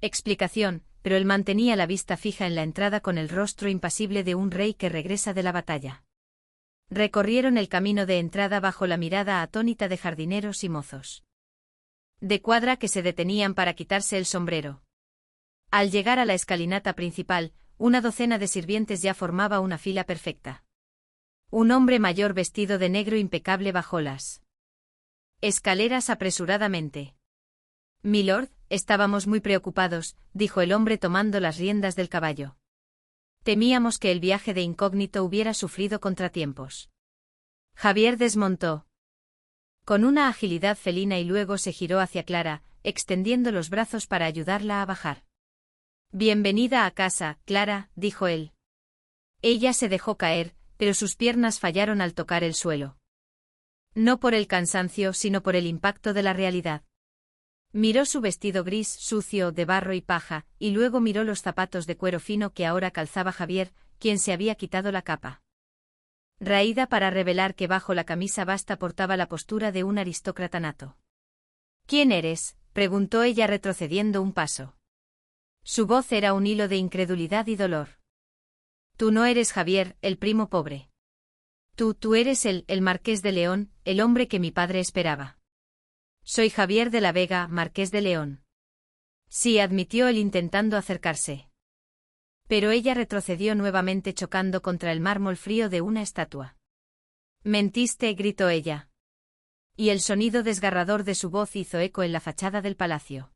explicación, pero él mantenía la vista fija en la entrada con el rostro impasible de un rey que regresa de la batalla. Recorrieron el camino de entrada bajo la mirada atónita de jardineros y mozos de cuadra que se detenían para quitarse el sombrero. Al llegar a la escalinata principal, una docena de sirvientes ya formaba una fila perfecta. Un hombre mayor vestido de negro impecable bajó las escaleras apresuradamente. Milord, estábamos muy preocupados, dijo el hombre tomando las riendas del caballo. Temíamos que el viaje de incógnito hubiera sufrido contratiempos. Javier desmontó con una agilidad felina y luego se giró hacia Clara, extendiendo los brazos para ayudarla a bajar. Bienvenida a casa, Clara, dijo él. Ella se dejó caer, pero sus piernas fallaron al tocar el suelo. No por el cansancio, sino por el impacto de la realidad. Miró su vestido gris, sucio, de barro y paja, y luego miró los zapatos de cuero fino que ahora calzaba Javier, quien se había quitado la capa raída para revelar que bajo la camisa basta portaba la postura de un aristócrata nato. ¿Quién eres?, preguntó ella retrocediendo un paso. Su voz era un hilo de incredulidad y dolor. Tú no eres Javier, el primo pobre. Tú eres el Marqués de León, el hombre que mi padre esperaba. Soy Javier de la Vega, Marqués de León. Sí, admitió él intentando acercarse. Pero ella retrocedió nuevamente chocando contra el mármol frío de una estatua. Mentiste, gritó ella. Y el sonido desgarrador de su voz hizo eco en la fachada del palacio.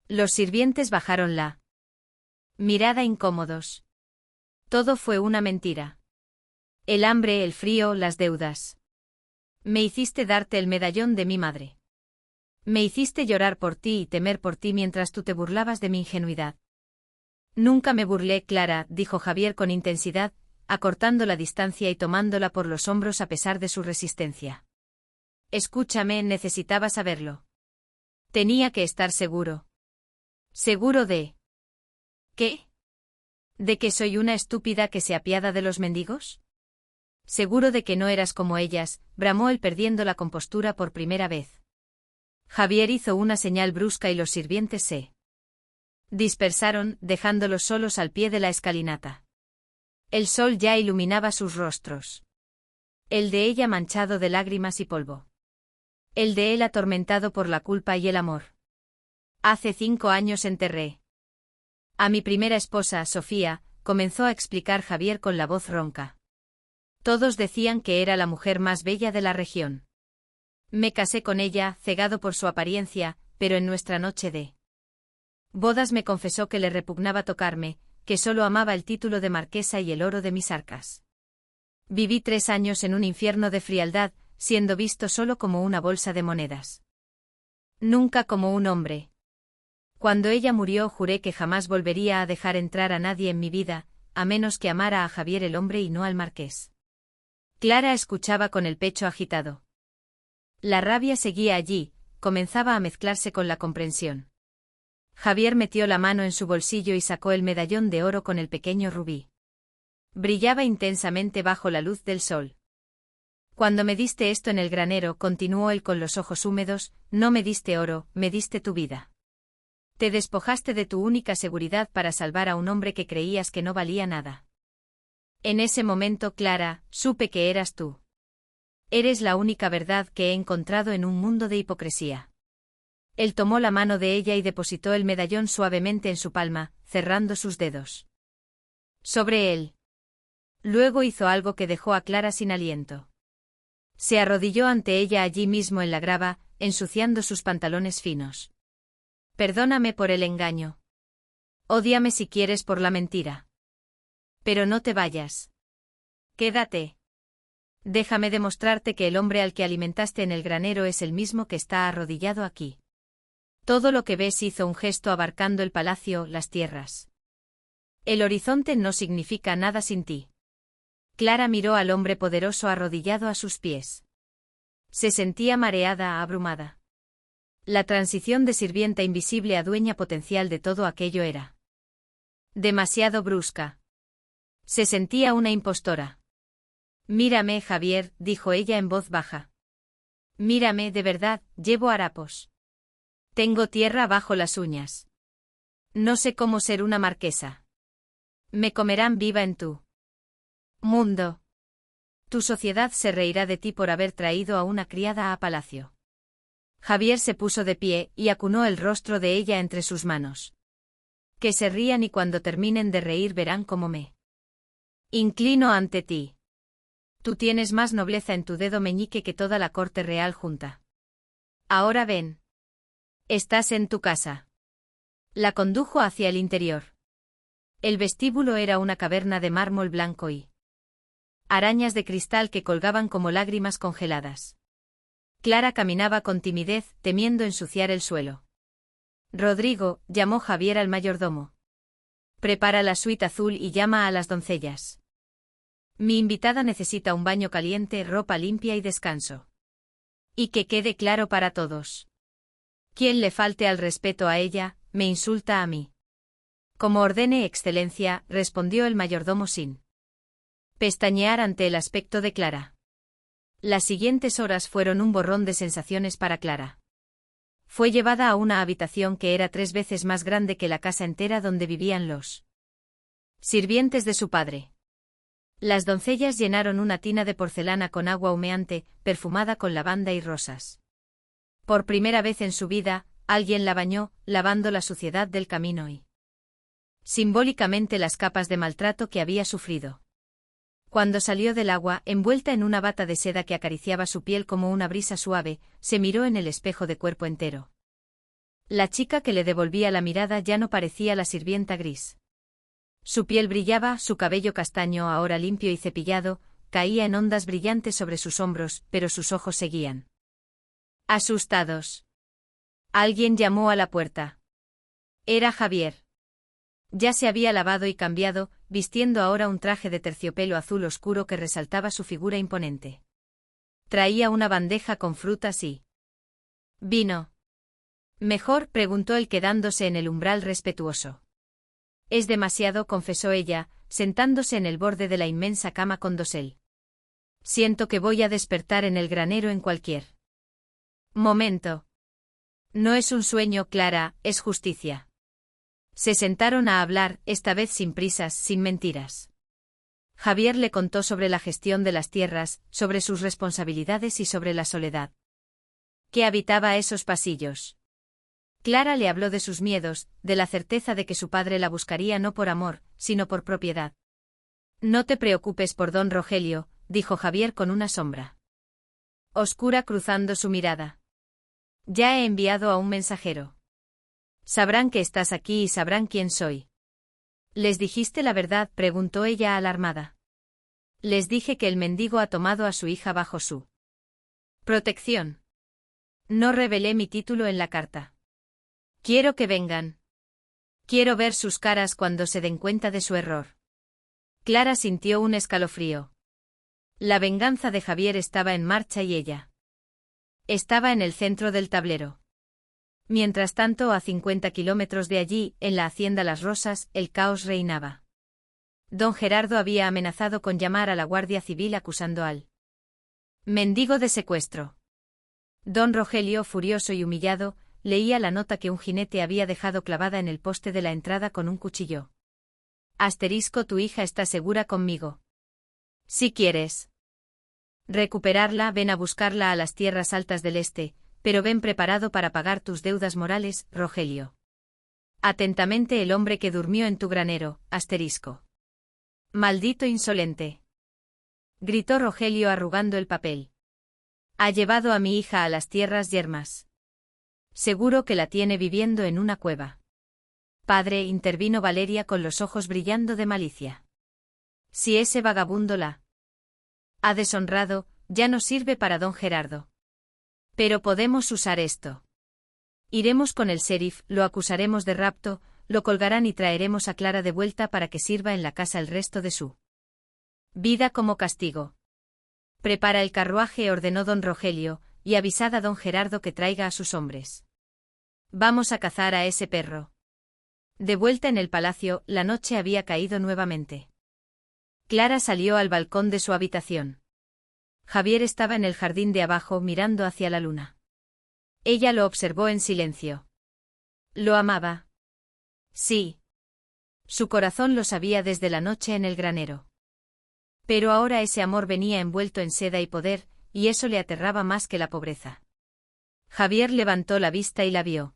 Los sirvientes bajaron la mirada incómodos. Todo fue una mentira. El hambre, el frío, las deudas. Me hiciste darte el medallón de mi madre. Me hiciste llorar por ti y temer por ti mientras tú te burlabas de mi ingenuidad. Nunca me burlé, Clara, dijo Javier con intensidad, acortando la distancia y tomándola por los hombros a pesar de su resistencia. Escúchame, necesitaba saberlo. Tenía que estar seguro. ¿Seguro de qué? ¿De que soy una estúpida que se apiada de los mendigos? Seguro de que no eras como ellas, bramó él perdiendo la compostura por primera vez. Javier hizo una señal brusca y los sirvientes se dispersaron, dejándolos solos al pie de la escalinata. El sol ya iluminaba sus rostros. El de ella manchado de lágrimas y polvo. El de él atormentado por la culpa y el amor. Hace 5 años enterré a mi primera esposa, Sofía, comenzó a explicar Javier con la voz ronca. Todos decían que era la mujer más bella de la región. Me casé con ella, cegado por su apariencia, pero en nuestra noche de bodas me confesó que le repugnaba tocarme, que solo amaba el título de marquesa y el oro de mis arcas. Viví 3 años en un infierno de frialdad, siendo visto solo como una bolsa de monedas. Nunca como un hombre. Cuando ella murió juré que jamás volvería a dejar entrar a nadie en mi vida, a menos que amara a Javier el hombre y no al marqués. Clara escuchaba con el pecho agitado. La rabia seguía allí, comenzaba a mezclarse con la comprensión. Javier metió la mano en su bolsillo y sacó el medallón de oro con el pequeño rubí. Brillaba intensamente bajo la luz del sol. Cuando me diste esto en el granero, continuó él con los ojos húmedos, no me diste oro, me diste tu vida. Te despojaste de tu única seguridad para salvar a un hombre que creías que no valía nada. En ese momento, Clara, supe que eras tú. Eres la única verdad que he encontrado en un mundo de hipocresía. Él tomó la mano de ella y depositó el medallón suavemente en su palma, cerrando sus dedos sobre él. Luego hizo algo que dejó a Clara sin aliento. Se arrodilló ante ella allí mismo en la grava, ensuciando sus pantalones finos. Perdóname por el engaño. Ódiame si quieres por la mentira. Pero no te vayas. Quédate. Déjame demostrarte que el hombre al que alimentaste en el granero es el mismo que está arrodillado aquí. Todo lo que ves hizo un gesto abarcando el palacio, las tierras. El horizonte no significa nada sin ti. Clara miró al hombre poderoso arrodillado a sus pies. Se sentía mareada, abrumada. La transición de sirvienta invisible a dueña potencial de todo aquello era demasiado brusca. Se sentía una impostora. Mírame, Javier, dijo ella en voz baja. Mírame, de verdad, llevo harapos. Tengo tierra bajo las uñas. No sé cómo ser una marquesa. Me comerán viva en tu mundo. Tu sociedad se reirá de ti por haber traído a una criada a palacio. Javier se puso de pie y acunó el rostro de ella entre sus manos. Que se rían y cuando terminen de reír verán cómo me inclino ante ti. Tú tienes más nobleza en tu dedo meñique que toda la corte real junta. Ahora ven. Estás en tu casa. La condujo hacia el interior. El vestíbulo era una caverna de mármol blanco y arañas de cristal que colgaban como lágrimas congeladas. Clara caminaba con timidez, temiendo ensuciar el suelo. Rodrigo, llamó Javier al mayordomo. Prepara la suite azul y llama a las doncellas. Mi invitada necesita un baño caliente, ropa limpia y descanso. Y que quede claro para todos. Quien le falte al respeto a ella, me insulta a mí. Como ordene excelencia, respondió el mayordomo sin pestañear ante el aspecto de Clara. Las siguientes horas fueron un borrón de sensaciones para Clara. Fue llevada a una habitación que era 3 veces más grande que la casa entera donde vivían los sirvientes de su padre. Las doncellas llenaron una tina de porcelana con agua humeante, perfumada con lavanda y rosas. Por primera vez en su vida, alguien la bañó, lavando la suciedad del camino y simbólicamente las capas de maltrato que había sufrido. Cuando salió del agua, envuelta en una bata de seda que acariciaba su piel como una brisa suave, se miró en el espejo de cuerpo entero. La chica que le devolvía la mirada ya no parecía la sirvienta gris. Su piel brillaba, su cabello castaño ahora limpio y cepillado, caía en ondas brillantes sobre sus hombros, pero sus ojos seguían asustados. Alguien llamó a la puerta. Era Javier. Ya se había lavado y cambiado, vistiendo ahora un traje de terciopelo azul oscuro que resaltaba su figura imponente. Traía una bandeja con frutas y vino. Mejor, preguntó él quedándose en el umbral respetuoso. Es demasiado, confesó ella, sentándose en el borde de la inmensa cama con dosel. Siento que voy a despertar en el granero en cualquier momento. No es un sueño, Clara, es justicia. Se sentaron a hablar, esta vez sin prisas, sin mentiras. Javier le contó sobre la gestión de las tierras, sobre sus responsabilidades y sobre la soledad que habitaba esos pasillos. Clara le habló de sus miedos, de la certeza de que su padre la buscaría no por amor, sino por propiedad. No te preocupes por don Rogelio, dijo Javier con una sombra oscura cruzando su mirada. Ya he enviado a un mensajero. Sabrán que estás aquí y sabrán quién soy. ¿Les dijiste la verdad?, preguntó ella alarmada. Les dije que el mendigo ha tomado a su hija bajo su protección. No revelé mi título en la carta. Quiero que vengan. Quiero ver sus caras cuando se den cuenta de su error. Clara sintió un escalofrío. La venganza de Javier estaba en marcha y ella estaba en el centro del tablero. Mientras tanto, a 50 kilómetros de allí, en la hacienda Las Rosas, el caos reinaba. Don Gerardo había amenazado con llamar a la Guardia Civil acusando al mendigo de secuestro. Don Rogelio, furioso y humillado, leía la nota que un jinete había dejado clavada en el poste de la entrada con un cuchillo. Asterisco, tu hija está segura conmigo. Si quieres recuperarla, ven a buscarla a las tierras altas del este, pero ven preparado para pagar tus deudas morales, Rogelio. Atentamente, el hombre que durmió en tu granero, asterisco. Maldito insolente. Gritó Rogelio arrugando el papel. Ha llevado a mi hija a las tierras yermas. Seguro que la tiene viviendo en una cueva. Padre, intervino Valeria con los ojos brillando de malicia. Si ese vagabundo la ha deshonrado, ya no sirve para don Gerardo. Pero podemos usar esto. Iremos con el sheriff, lo acusaremos de rapto, lo colgarán y traeremos a Clara de vuelta para que sirva en la casa el resto de su vida como castigo. Prepara el carruaje, ordenó don Rogelio, y avisad a don Gerardo que traiga a sus hombres. Vamos a cazar a ese perro. De vuelta en el palacio, la noche había caído nuevamente. Clara salió al balcón de su habitación. Javier estaba en el jardín de abajo mirando hacia la luna. Ella lo observó en silencio. ¿Lo amaba? Sí. Su corazón lo sabía desde la noche en el granero. Pero ahora ese amor venía envuelto en seda y poder, y eso le aterraba más que la pobreza. Javier levantó la vista y la vio.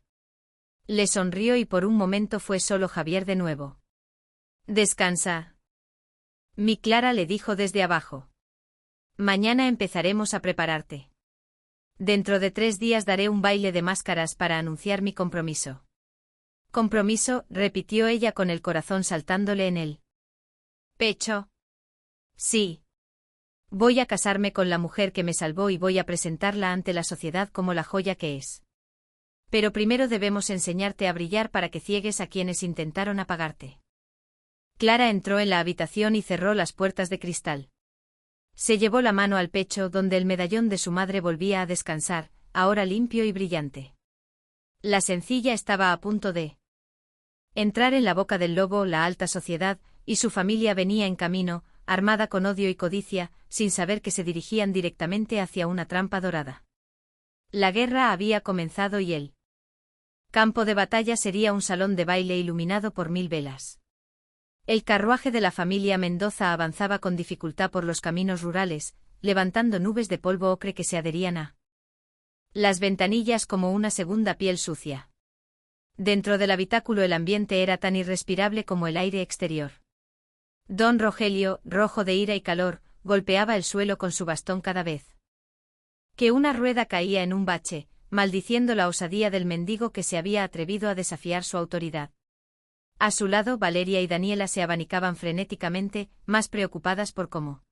Le sonrió y por un momento fue solo Javier de nuevo. Descansa. Mi Clara, le dijo desde abajo. Mañana empezaremos a prepararte. Dentro de 3 días daré un baile de máscaras para anunciar mi compromiso. ¿Compromiso?, repitió ella con el corazón saltándole en el pecho. Sí. Voy a casarme con la mujer que me salvó y voy a presentarla ante la sociedad como la joya que es. Pero primero debemos enseñarte a brillar para que ciegues a quienes intentaron apagarte. Clara entró en la habitación y cerró las puertas de cristal. Se llevó la mano al pecho donde el medallón de su madre volvía a descansar, ahora limpio y brillante. La sencilla estaba a punto de entrar en la boca del lobo, la alta sociedad, y su familia venía en camino, armada con odio y codicia, sin saber que se dirigían directamente hacia una trampa dorada. La guerra había comenzado y el campo de batalla sería un salón de baile iluminado por 1000 velas. El carruaje de la familia Mendoza avanzaba con dificultad por los caminos rurales, levantando nubes de polvo ocre que se adherían a las ventanillas como una segunda piel sucia. Dentro del habitáculo el ambiente era tan irrespirable como el aire exterior. Don Rogelio, rojo de ira y calor, golpeaba el suelo con su bastón cada vez que una rueda caía en un bache, maldiciendo la osadía del mendigo que se había atrevido a desafiar su autoridad. A su lado, Valeria y Daniela se abanicaban frenéticamente, más preocupadas por cómo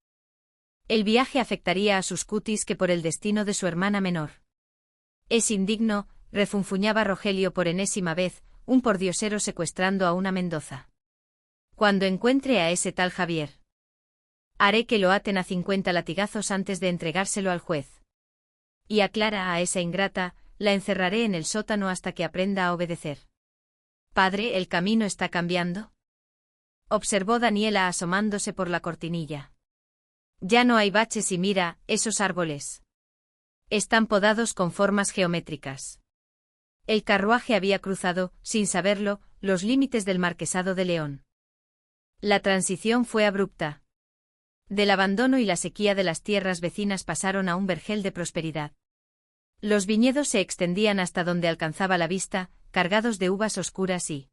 el viaje afectaría a sus cutis que por el destino de su hermana menor. Es indigno, refunfuñaba Rogelio por enésima vez, un pordiosero secuestrando a una Mendoza. Cuando encuentre a ese tal Javier, haré que lo aten a 50 latigazos antes de entregárselo al juez. Y a Clara, a esa ingrata, la encerraré en el sótano hasta que aprenda a obedecer. Padre, ¿el camino está cambiando?, observó Daniela asomándose por la cortinilla. Ya no hay baches y mira, esos árboles están podados con formas geométricas. El carruaje había cruzado, sin saberlo, los límites del Marquesado de León. La transición fue abrupta. Del abandono y la sequía de las tierras vecinas pasaron a un vergel de prosperidad. Los viñedos se extendían hasta donde alcanzaba la vista, cargados de uvas oscuras y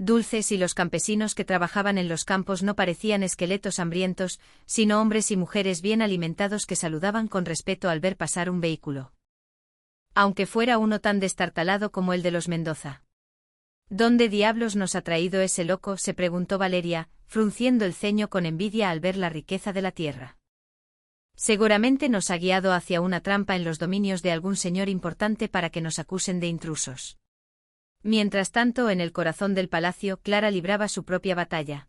Dulces y los campesinos que trabajaban en los campos no parecían esqueletos hambrientos, sino hombres y mujeres bien alimentados que saludaban con respeto al ver pasar un vehículo. Aunque fuera uno tan destartalado como el de los Mendoza. ¿Dónde diablos nos ha traído ese loco?, se preguntó Valeria, frunciendo el ceño con envidia al ver la riqueza de la tierra. Seguramente nos ha guiado hacia una trampa en los dominios de algún señor importante para que nos acusen de intrusos. Mientras tanto, en el corazón del palacio, Clara libraba su propia batalla.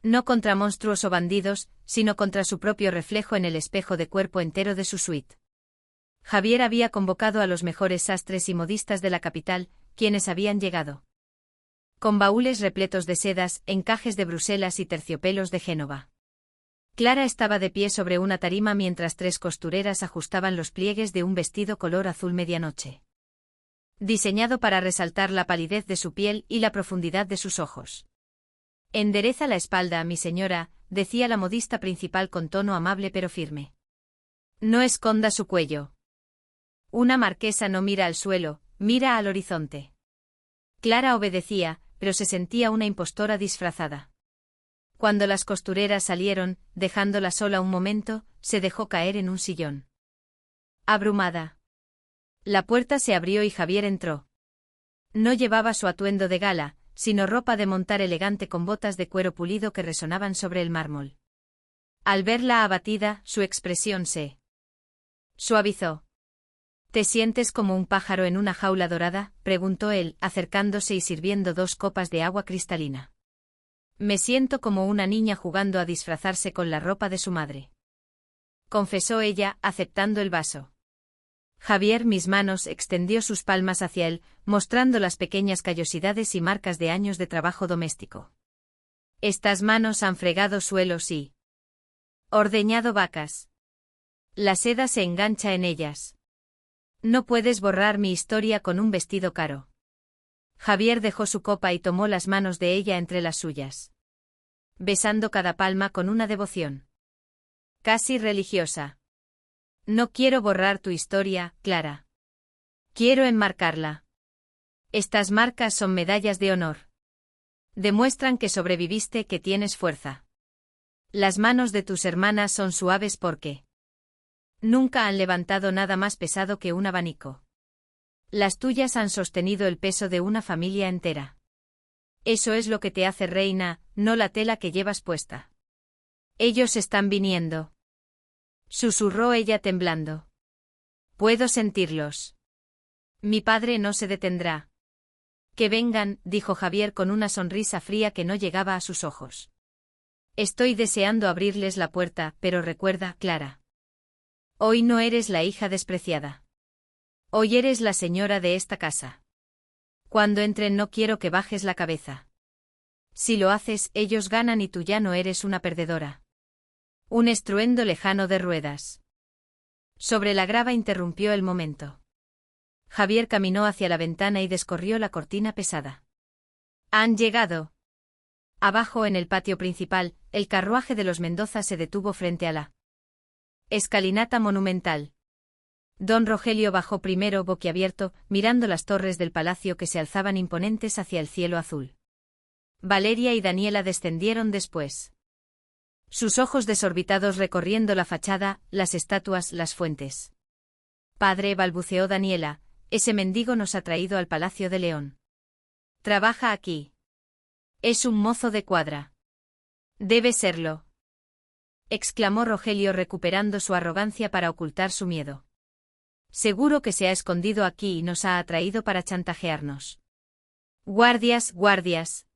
No contra monstruos o bandidos, sino contra su propio reflejo en el espejo de cuerpo entero de su suite. Javier había convocado a los mejores sastres y modistas de la capital, quienes habían llegado con baúles repletos de sedas, encajes de Bruselas y terciopelos de Génova. Clara estaba de pie sobre una tarima mientras 3 costureras ajustaban los pliegues de un vestido color azul medianoche, diseñado para resaltar la palidez de su piel y la profundidad de sus ojos. «Endereza la espalda, mi señora», decía la modista principal con tono amable pero firme. «No esconda su cuello. Una marquesa no mira al suelo, mira al horizonte». Clara obedecía, pero se sentía una impostora disfrazada. Cuando las costureras salieron, dejándola sola un momento, se dejó caer en un sillón. Abrumada. La puerta se abrió y Javier entró. No llevaba su atuendo de gala, sino ropa de montar elegante con botas de cuero pulido que resonaban sobre el mármol. Al verla abatida, su expresión se suavizó. «¿Te sientes como un pájaro en una jaula dorada?», preguntó él, acercándose y sirviendo 2 copas de agua cristalina. «Me siento como una niña jugando a disfrazarse con la ropa de su madre», confesó ella, aceptando el vaso. Javier, mis manos, extendió sus palmas hacia él, mostrando las pequeñas callosidades y marcas de años de trabajo doméstico. «Estas manos han fregado suelos y ordeñado vacas. La seda se engancha en ellas. No puedes borrar mi historia con un vestido caro». Javier dejó su copa y tomó las manos de ella entre las suyas, besando cada palma con una devoción casi religiosa. «No quiero borrar tu historia, Clara. Quiero enmarcarla. Estas marcas son medallas de honor. Demuestran que sobreviviste, que tienes fuerza. Las manos de tus hermanas son suaves porque nunca han levantado nada más pesado que un abanico. Las tuyas han sostenido el peso de una familia entera. Eso es lo que te hace reina, no la tela que llevas puesta». «Ellos están viniendo», susurró ella temblando. «Puedo sentirlos. Mi padre no se detendrá». «Que vengan», dijo Javier con una sonrisa fría que no llegaba a sus ojos. «Estoy deseando abrirles la puerta, pero recuerda, Clara. Hoy no eres la hija despreciada. Hoy eres la señora de esta casa. Cuando entren no quiero que bajes la cabeza. Si lo haces, ellos ganan y tú ya no eres una perdedora». Un estruendo lejano de ruedas sobre la grava interrumpió el momento. Javier caminó hacia la ventana y descorrió la cortina pesada. «Han llegado». Abajo en el patio principal, el carruaje de los Mendoza se detuvo frente a la escalinata monumental. Don Rogelio bajó primero boquiabierto, mirando las torres del palacio que se alzaban imponentes hacia el cielo azul. Valeria y Daniela descendieron después. Sus ojos desorbitados recorriendo la fachada, las estatuas, las fuentes. «Padre», balbuceó Daniela, «ese mendigo nos ha traído al Palacio de León. Trabaja aquí. Es un mozo de cuadra». «Debe serlo», exclamó Rogelio recuperando su arrogancia para ocultar su miedo. «Seguro que se ha escondido aquí y nos ha atraído para chantajearnos». «Guardias, guardias».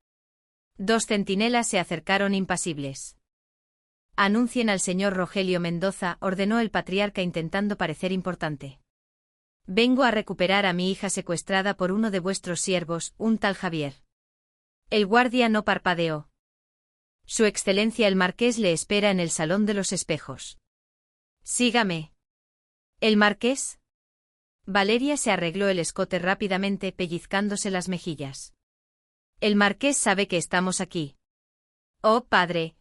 2 centinelas se acercaron impasibles. «Anuncien al señor Rogelio Mendoza», ordenó el patriarca intentando parecer importante. «Vengo a recuperar a mi hija secuestrada por uno de vuestros siervos, un tal Javier». El guardia no parpadeó. «Su excelencia el marqués le espera en el salón de los espejos». «Sígame». «¿El marqués?». Valeria se arregló el escote rápidamente, pellizcándose las mejillas. «El marqués sabe que estamos aquí». «Oh, padre.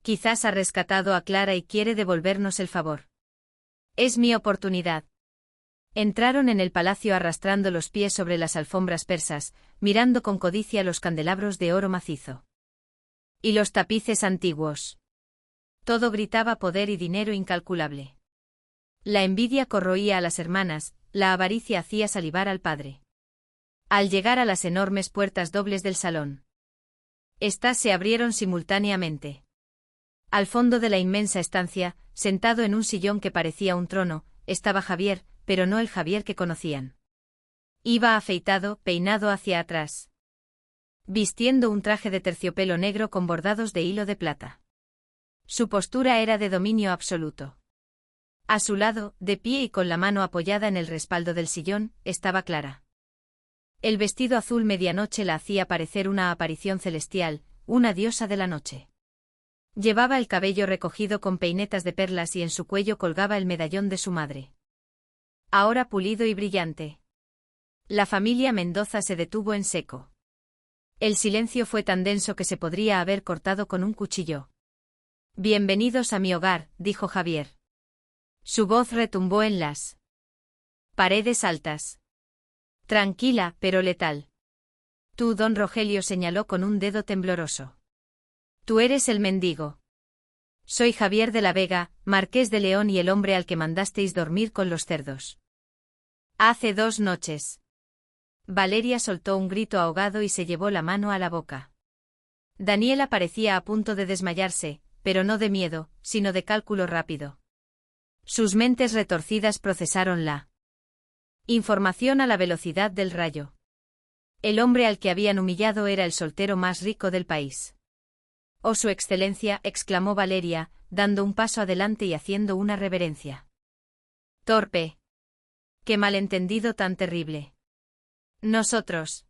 Quizás ha rescatado a Clara y quiere devolvernos el favor. Es mi oportunidad». Entraron en el palacio arrastrando los pies sobre las alfombras persas, mirando con codicia los candelabros de oro macizo. Y los tapices antiguos. Todo gritaba poder y dinero incalculable. La envidia corroía a las hermanas, la avaricia hacía salivar al padre. Al llegar a las enormes puertas dobles del salón, estas se abrieron simultáneamente. Al fondo de la inmensa estancia, sentado en un sillón que parecía un trono, estaba Javier, pero no el Javier que conocían. Iba afeitado, peinado hacia atrás, vistiendo un traje de terciopelo negro con bordados de hilo de plata. Su postura era de dominio absoluto. A su lado, de pie y con la mano apoyada en el respaldo del sillón, estaba Clara. El vestido azul medianoche la hacía parecer una aparición celestial, una diosa de la noche. Llevaba el cabello recogido con peinetas de perlas y en su cuello colgaba el medallón de su madre. Ahora pulido y brillante. La familia Mendoza se detuvo en seco. El silencio fue tan denso que se podría haber cortado con un cuchillo. «Bienvenidos a mi hogar», dijo Javier. Su voz retumbó en las paredes altas. Tranquila, pero letal. Tú, don Rogelio señaló con un dedo tembloroso. Tú eres el mendigo. Soy Javier de la Vega, marqués de León y el hombre al que mandasteis dormir con los cerdos. Hace 2 noches. Valeria soltó un grito ahogado y se llevó la mano a la boca. Daniela parecía a punto de desmayarse, pero no de miedo, sino de cálculo rápido. Sus mentes retorcidas procesaron la información a la velocidad del rayo. El hombre al que habían humillado era el soltero más rico del país. «Oh, su excelencia», exclamó Valeria, dando un paso adelante y haciendo una reverencia. «Torpe. Qué malentendido tan terrible. Nosotros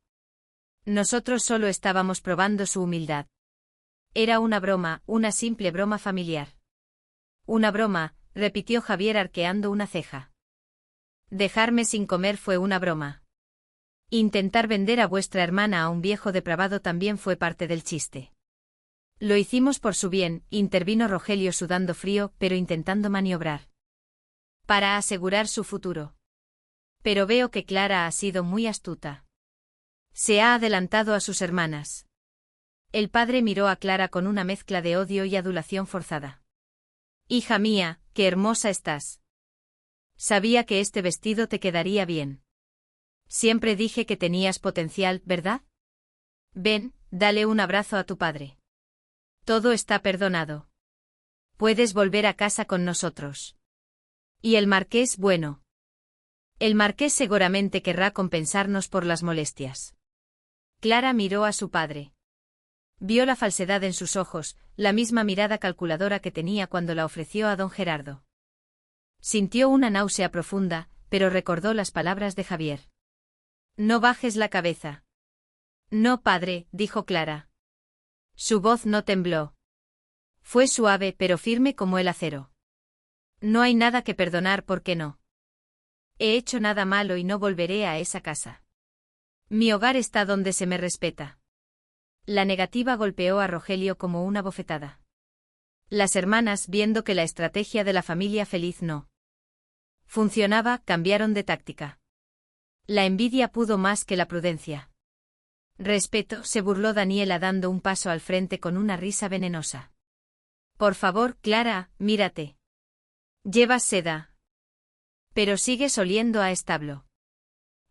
solo estábamos probando su humildad. Era una broma, una simple broma familiar». «Una broma», repitió Javier arqueando una ceja. «Dejarme sin comer fue una broma. Intentar vender a vuestra hermana a un viejo depravado también fue parte del chiste». «Lo hicimos por su bien», intervino Rogelio sudando frío, pero intentando maniobrar. «Para asegurar su futuro. Pero veo que Clara ha sido muy astuta. Se ha adelantado a sus hermanas». El padre miró a Clara con una mezcla de odio y adulación forzada. «Hija mía, qué hermosa estás. Sabía que este vestido te quedaría bien. Siempre dije que tenías potencial, ¿verdad? Ven, dale un abrazo a tu padre. Todo está perdonado. Puedes volver a casa con nosotros. Y el marqués, bueno. El marqués seguramente querrá compensarnos por las molestias». Clara miró a su padre. Vio la falsedad en sus ojos, la misma mirada calculadora que tenía cuando la ofreció a don Gerardo. Sintió una náusea profunda, pero recordó las palabras de Javier. «No bajes la cabeza». «No, padre», dijo Clara. Su voz no tembló. Fue suave pero firme como el acero. «No hay nada que perdonar, ¿por qué no? He hecho nada malo y no volveré a esa casa. Mi hogar está donde se me respeta». La negativa golpeó a Rogelio como una bofetada. Las hermanas, viendo que la estrategia de la familia feliz no funcionaba, cambiaron de táctica. La envidia pudo más que la prudencia. «Respeto», se burló Daniela dando un paso al frente con una risa venenosa. «Por favor, Clara, mírate. Llevas seda. Pero sigues oliendo a establo.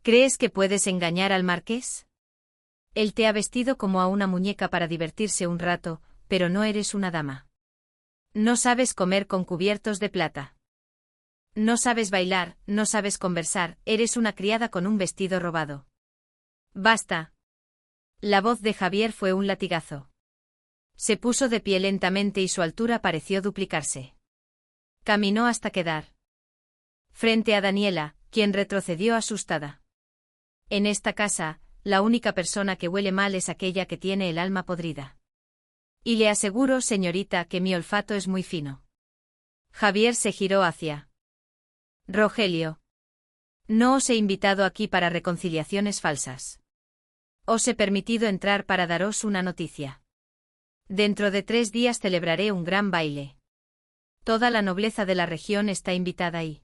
¿Crees que puedes engañar al marqués? Él te ha vestido como a una muñeca para divertirse un rato, pero no eres una dama. No sabes comer con cubiertos de plata. No sabes bailar, no sabes conversar, eres una criada con un vestido robado. Basta». La voz de Javier fue un latigazo. Se puso de pie lentamente y su altura pareció duplicarse. Caminó hasta quedar frente a Daniela, quien retrocedió asustada. «En esta casa, la única persona que huele mal es aquella que tiene el alma podrida. Y le aseguro, señorita, que mi olfato es muy fino». Javier se giró hacia Rogelio. «No os he invitado aquí para reconciliaciones falsas. Os he permitido entrar para daros una noticia. Dentro de 3 días celebraré un gran baile. Toda la nobleza de la región está invitada y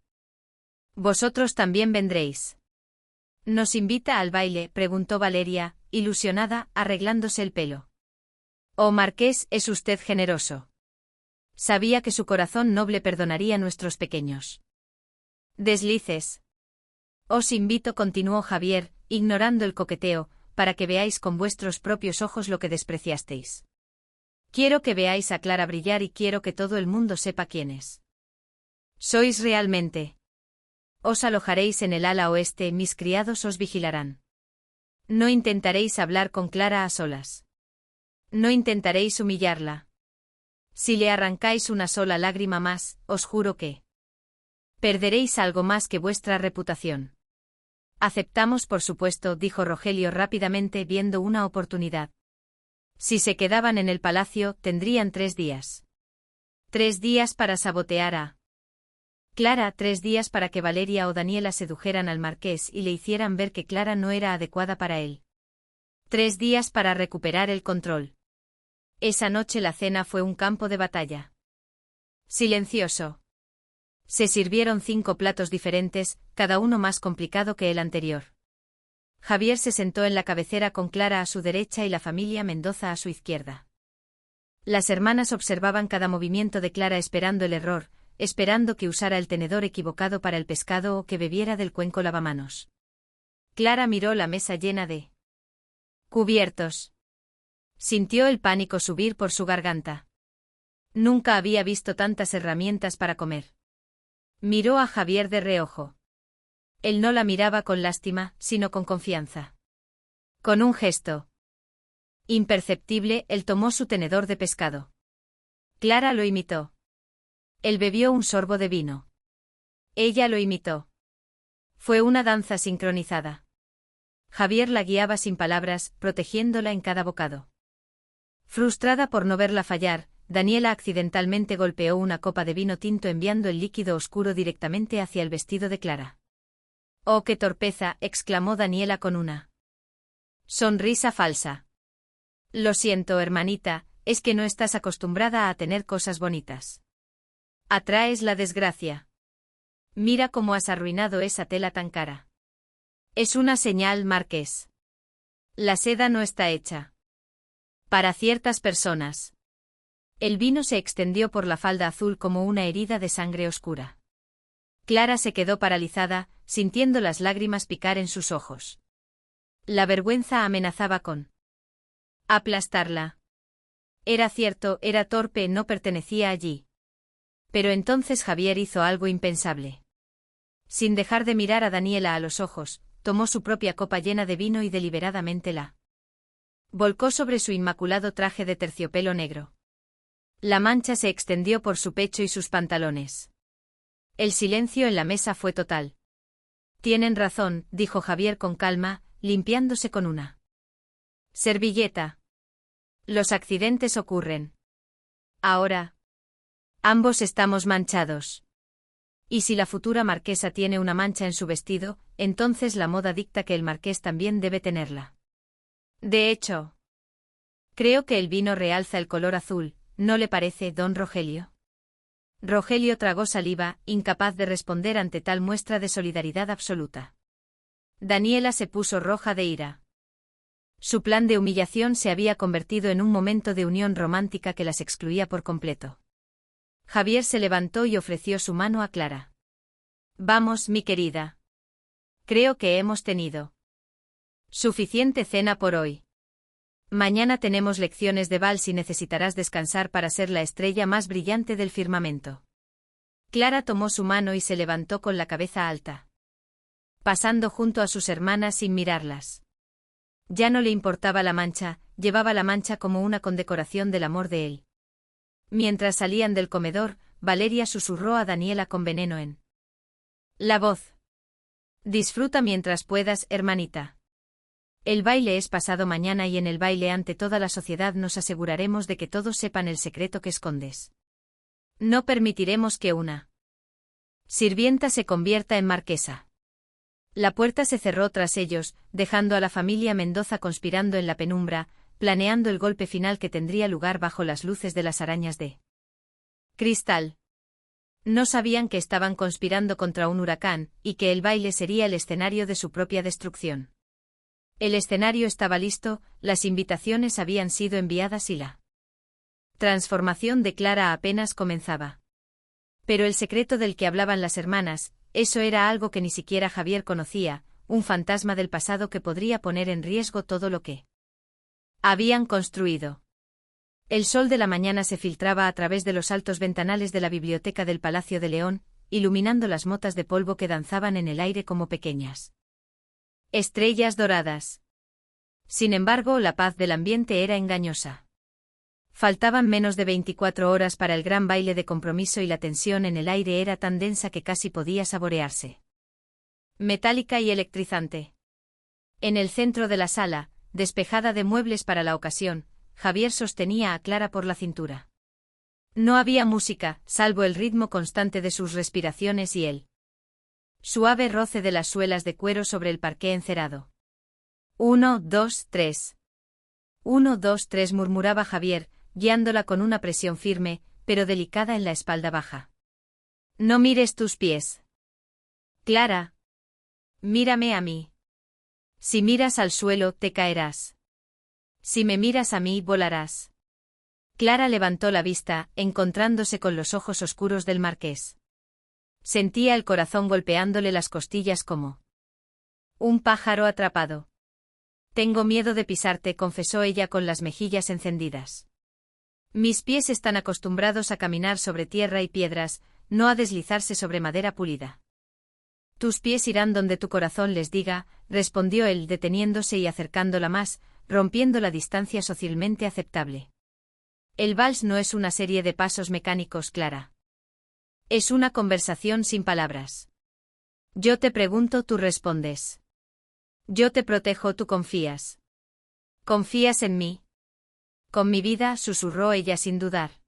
Vosotros también vendréis. ¿Nos invita al baile?, preguntó Valeria, ilusionada, arreglándose el pelo. Oh, marqués, es usted generoso. Sabía que su corazón noble perdonaría nuestros pequeños deslices. Os invito, continuó Javier, ignorando el coqueteo, para que veáis con vuestros propios ojos lo que despreciasteis. Quiero que veáis a Clara brillar y quiero que todo el mundo sepa quiénes sois realmente. Os alojaréis en el ala oeste, mis criados os vigilarán. No intentaréis hablar con Clara a solas. No intentaréis humillarla. Si le arrancáis una sola lágrima más, os juro que perderéis algo más que vuestra reputación. Aceptamos, por supuesto, dijo Rogelio rápidamente, viendo una oportunidad. Si se quedaban en el palacio, tendrían 3 días. 3 días para sabotear a Clara, 3 días para que Valeria o Daniela sedujeran al marqués y le hicieran ver que Clara no era adecuada para él. 3 días para recuperar el control. Esa noche la cena fue un campo de batalla. Silencioso. Se sirvieron 5 platos diferentes, cada uno más complicado que el anterior. Javier se sentó en la cabecera con Clara a su derecha y la familia Mendoza a su izquierda. Las hermanas observaban cada movimiento de Clara esperando el error, esperando que usara el tenedor equivocado para el pescado o que bebiera del cuenco lavamanos. Clara miró la mesa llena de cubiertos. Sintió el pánico subir por su garganta. Nunca había visto tantas herramientas para comer. Miró a Javier de reojo. Él no la miraba con lástima, sino con confianza. Con un gesto imperceptible, él tomó su tenedor de pescado. Clara lo imitó. Él bebió un sorbo de vino. Ella lo imitó. Fue una danza sincronizada. Javier la guiaba sin palabras, protegiéndola en cada bocado. Frustrada por no verla fallar, Daniela accidentalmente golpeó una copa de vino tinto enviando el líquido oscuro directamente hacia el vestido de Clara. ¡Oh, qué torpeza!, exclamó Daniela con una sonrisa falsa. Lo siento, hermanita, es que no estás acostumbrada a tener cosas bonitas. Atraes la desgracia. Mira cómo has arruinado esa tela tan cara. Es una señal, marqués. La seda no está hecha para ciertas personas. El vino se extendió por la falda azul como una herida de sangre oscura. Clara se quedó paralizada, sintiendo las lágrimas picar en sus ojos. La vergüenza amenazaba con aplastarla. Era cierto, era torpe, no pertenecía allí. Pero entonces Javier hizo algo impensable. Sin dejar de mirar a Daniela a los ojos, tomó su propia copa llena de vino y deliberadamente la volcó sobre su inmaculado traje de terciopelo negro. La mancha se extendió por su pecho y sus pantalones. El silencio en la mesa fue total. Tienen razón, dijo Javier con calma, limpiándose con una servilleta. Los accidentes ocurren. Ahora, ambos estamos manchados. Y si la futura marquesa tiene una mancha en su vestido, entonces la moda dicta que el marqués también debe tenerla. De hecho, creo que el vino realza el color azul, ¿no le parece, don Rogelio? Rogelio tragó saliva, incapaz de responder ante tal muestra de solidaridad absoluta. Daniela se puso roja de ira. Su plan de humillación se había convertido en un momento de unión romántica que las excluía por completo. Javier se levantó y ofreció su mano a Clara. Vamos, mi querida. Creo que hemos tenido suficiente cena por hoy. Mañana tenemos lecciones de vals y necesitarás descansar para ser la estrella más brillante del firmamento. Clara tomó su mano y se levantó con la cabeza alta, pasando junto a sus hermanas sin mirarlas. Ya no le importaba la mancha, llevaba la mancha como una condecoración del amor de él. Mientras salían del comedor, Valeria susurró a Daniela con veneno en la voz. Disfruta mientras puedas, hermanita. El baile es pasado mañana y en el baile ante toda la sociedad nos aseguraremos de que todos sepan el secreto que escondes. No permitiremos que una sirvienta se convierta en marquesa. La puerta se cerró tras ellos, dejando a la familia Mendoza conspirando en la penumbra, planeando el golpe final que tendría lugar bajo las luces de las arañas de cristal. No sabían que estaban conspirando contra un huracán, y que el baile sería el escenario de su propia destrucción. El escenario estaba listo, las invitaciones habían sido enviadas y la transformación de Clara apenas comenzaba. Pero el secreto del que hablaban las hermanas, eso era algo que ni siquiera Javier conocía, un fantasma del pasado que podría poner en riesgo todo lo que habían construido. El sol de la mañana se filtraba a través de los altos ventanales de la biblioteca del Palacio de León, iluminando las motas de polvo que danzaban en el aire como pequeñas estrellas doradas. Sin embargo, la paz del ambiente era engañosa. Faltaban menos de 24 horas para el gran baile de compromiso y la tensión en el aire era tan densa que casi podía saborearse. Metálica y electrizante. En el centro de la sala, despejada de muebles para la ocasión, Javier sostenía a Clara por la cintura. No había música, salvo el ritmo constante de sus respiraciones y el suave roce de las suelas de cuero sobre el parqué encerado. 1, 2, 3. 1, 2, 3 murmuraba Javier, guiándola con una presión firme, pero delicada en la espalda baja. No mires tus pies. Clara. Mírame a mí. Si miras al suelo, te caerás. Si me miras a mí, volarás. Clara levantó la vista, encontrándose con los ojos oscuros del marqués. Sentía el corazón golpeándole las costillas como un pájaro atrapado. Tengo miedo de pisarte, confesó ella con las mejillas encendidas. Mis pies están acostumbrados a caminar sobre tierra y piedras, no a deslizarse sobre madera pulida. Tus pies irán donde tu corazón les diga, respondió él deteniéndose y acercándola más, rompiendo la distancia socialmente aceptable. El vals no es una serie de pasos mecánicos, Clara. Es una conversación sin palabras. Yo te pregunto, tú respondes. Yo te protejo, tú confías. ¿Confías en mí? Con mi vida, susurró ella sin dudar.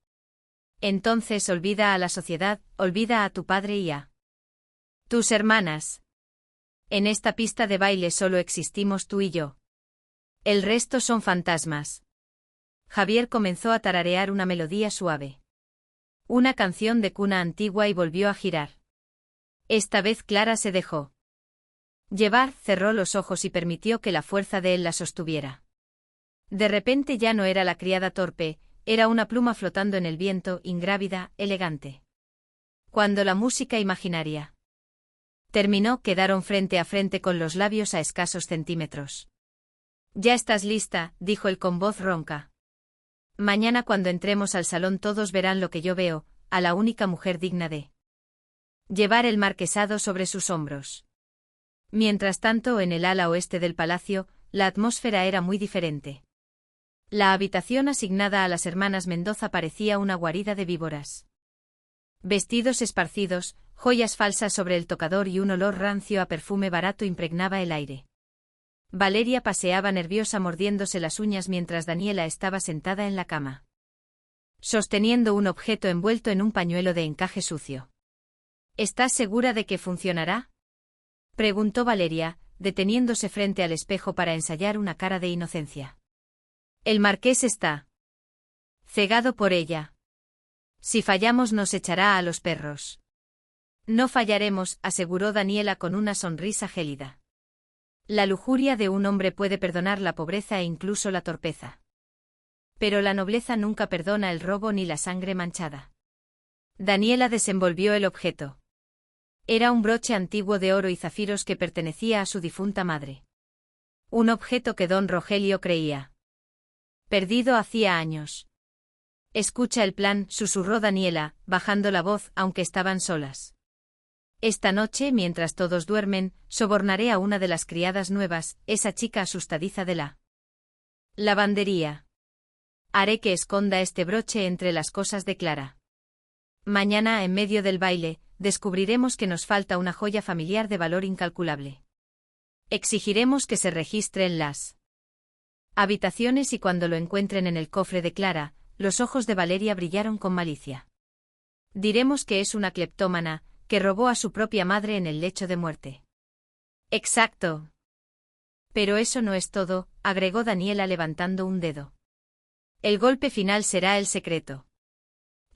Entonces olvida a la sociedad, olvida a tu padre y a tus hermanas. En esta pista de baile solo existimos tú y yo. El resto son fantasmas. Javier comenzó a tararear una melodía suave. Una canción de cuna antigua y volvió a girar. Esta vez Clara se dejó llevar, cerró los ojos y permitió que la fuerza de él la sostuviera. De repente ya no era la criada torpe, era una pluma flotando en el viento, ingrávida, elegante. Cuando la música imaginaria terminó, quedaron frente a frente con los labios a escasos centímetros. Ya estás lista, dijo él con voz ronca. Mañana cuando entremos al salón todos verán lo que yo veo, a la única mujer digna de llevar el marquesado sobre sus hombros. Mientras tanto, en el ala oeste del palacio, la atmósfera era muy diferente. La habitación asignada a las hermanas Mendoza parecía una guarida de víboras. Vestidos esparcidos, joyas falsas sobre el tocador y un olor rancio a perfume barato impregnaba el aire. Valeria paseaba nerviosa mordiéndose las uñas mientras Daniela estaba sentada en la cama, sosteniendo un objeto envuelto en un pañuelo de encaje sucio. ¿Estás segura de que funcionará?, preguntó Valeria, deteniéndose frente al espejo para ensayar una cara de inocencia. El marqués está cegado por ella. Si fallamos nos echará a los perros. No fallaremos, aseguró Daniela con una sonrisa gélida. La lujuria de un hombre puede perdonar la pobreza e incluso la torpeza. Pero la nobleza nunca perdona el robo ni la sangre manchada. Daniela desenvolvió el objeto. Era un broche antiguo de oro y zafiros que pertenecía a su difunta madre. Un objeto que don Rogelio creía perdido hacía años. Escucha el plan, susurró Daniela, bajando la voz, aunque estaban solas. Esta noche, mientras todos duermen, sobornaré a una de las criadas nuevas, esa chica asustadiza de la lavandería. Haré que esconda este broche entre las cosas de Clara. Mañana, en medio del baile, descubriremos que nos falta una joya familiar de valor incalculable. Exigiremos que se registre en las habitaciones y cuando lo encuentren en el cofre de Clara, los ojos de Valeria brillaron con malicia. Diremos que es una cleptómana, que robó a su propia madre en el lecho de muerte. Exacto. Pero eso no es todo, agregó Daniela levantando un dedo. El golpe final será el secreto.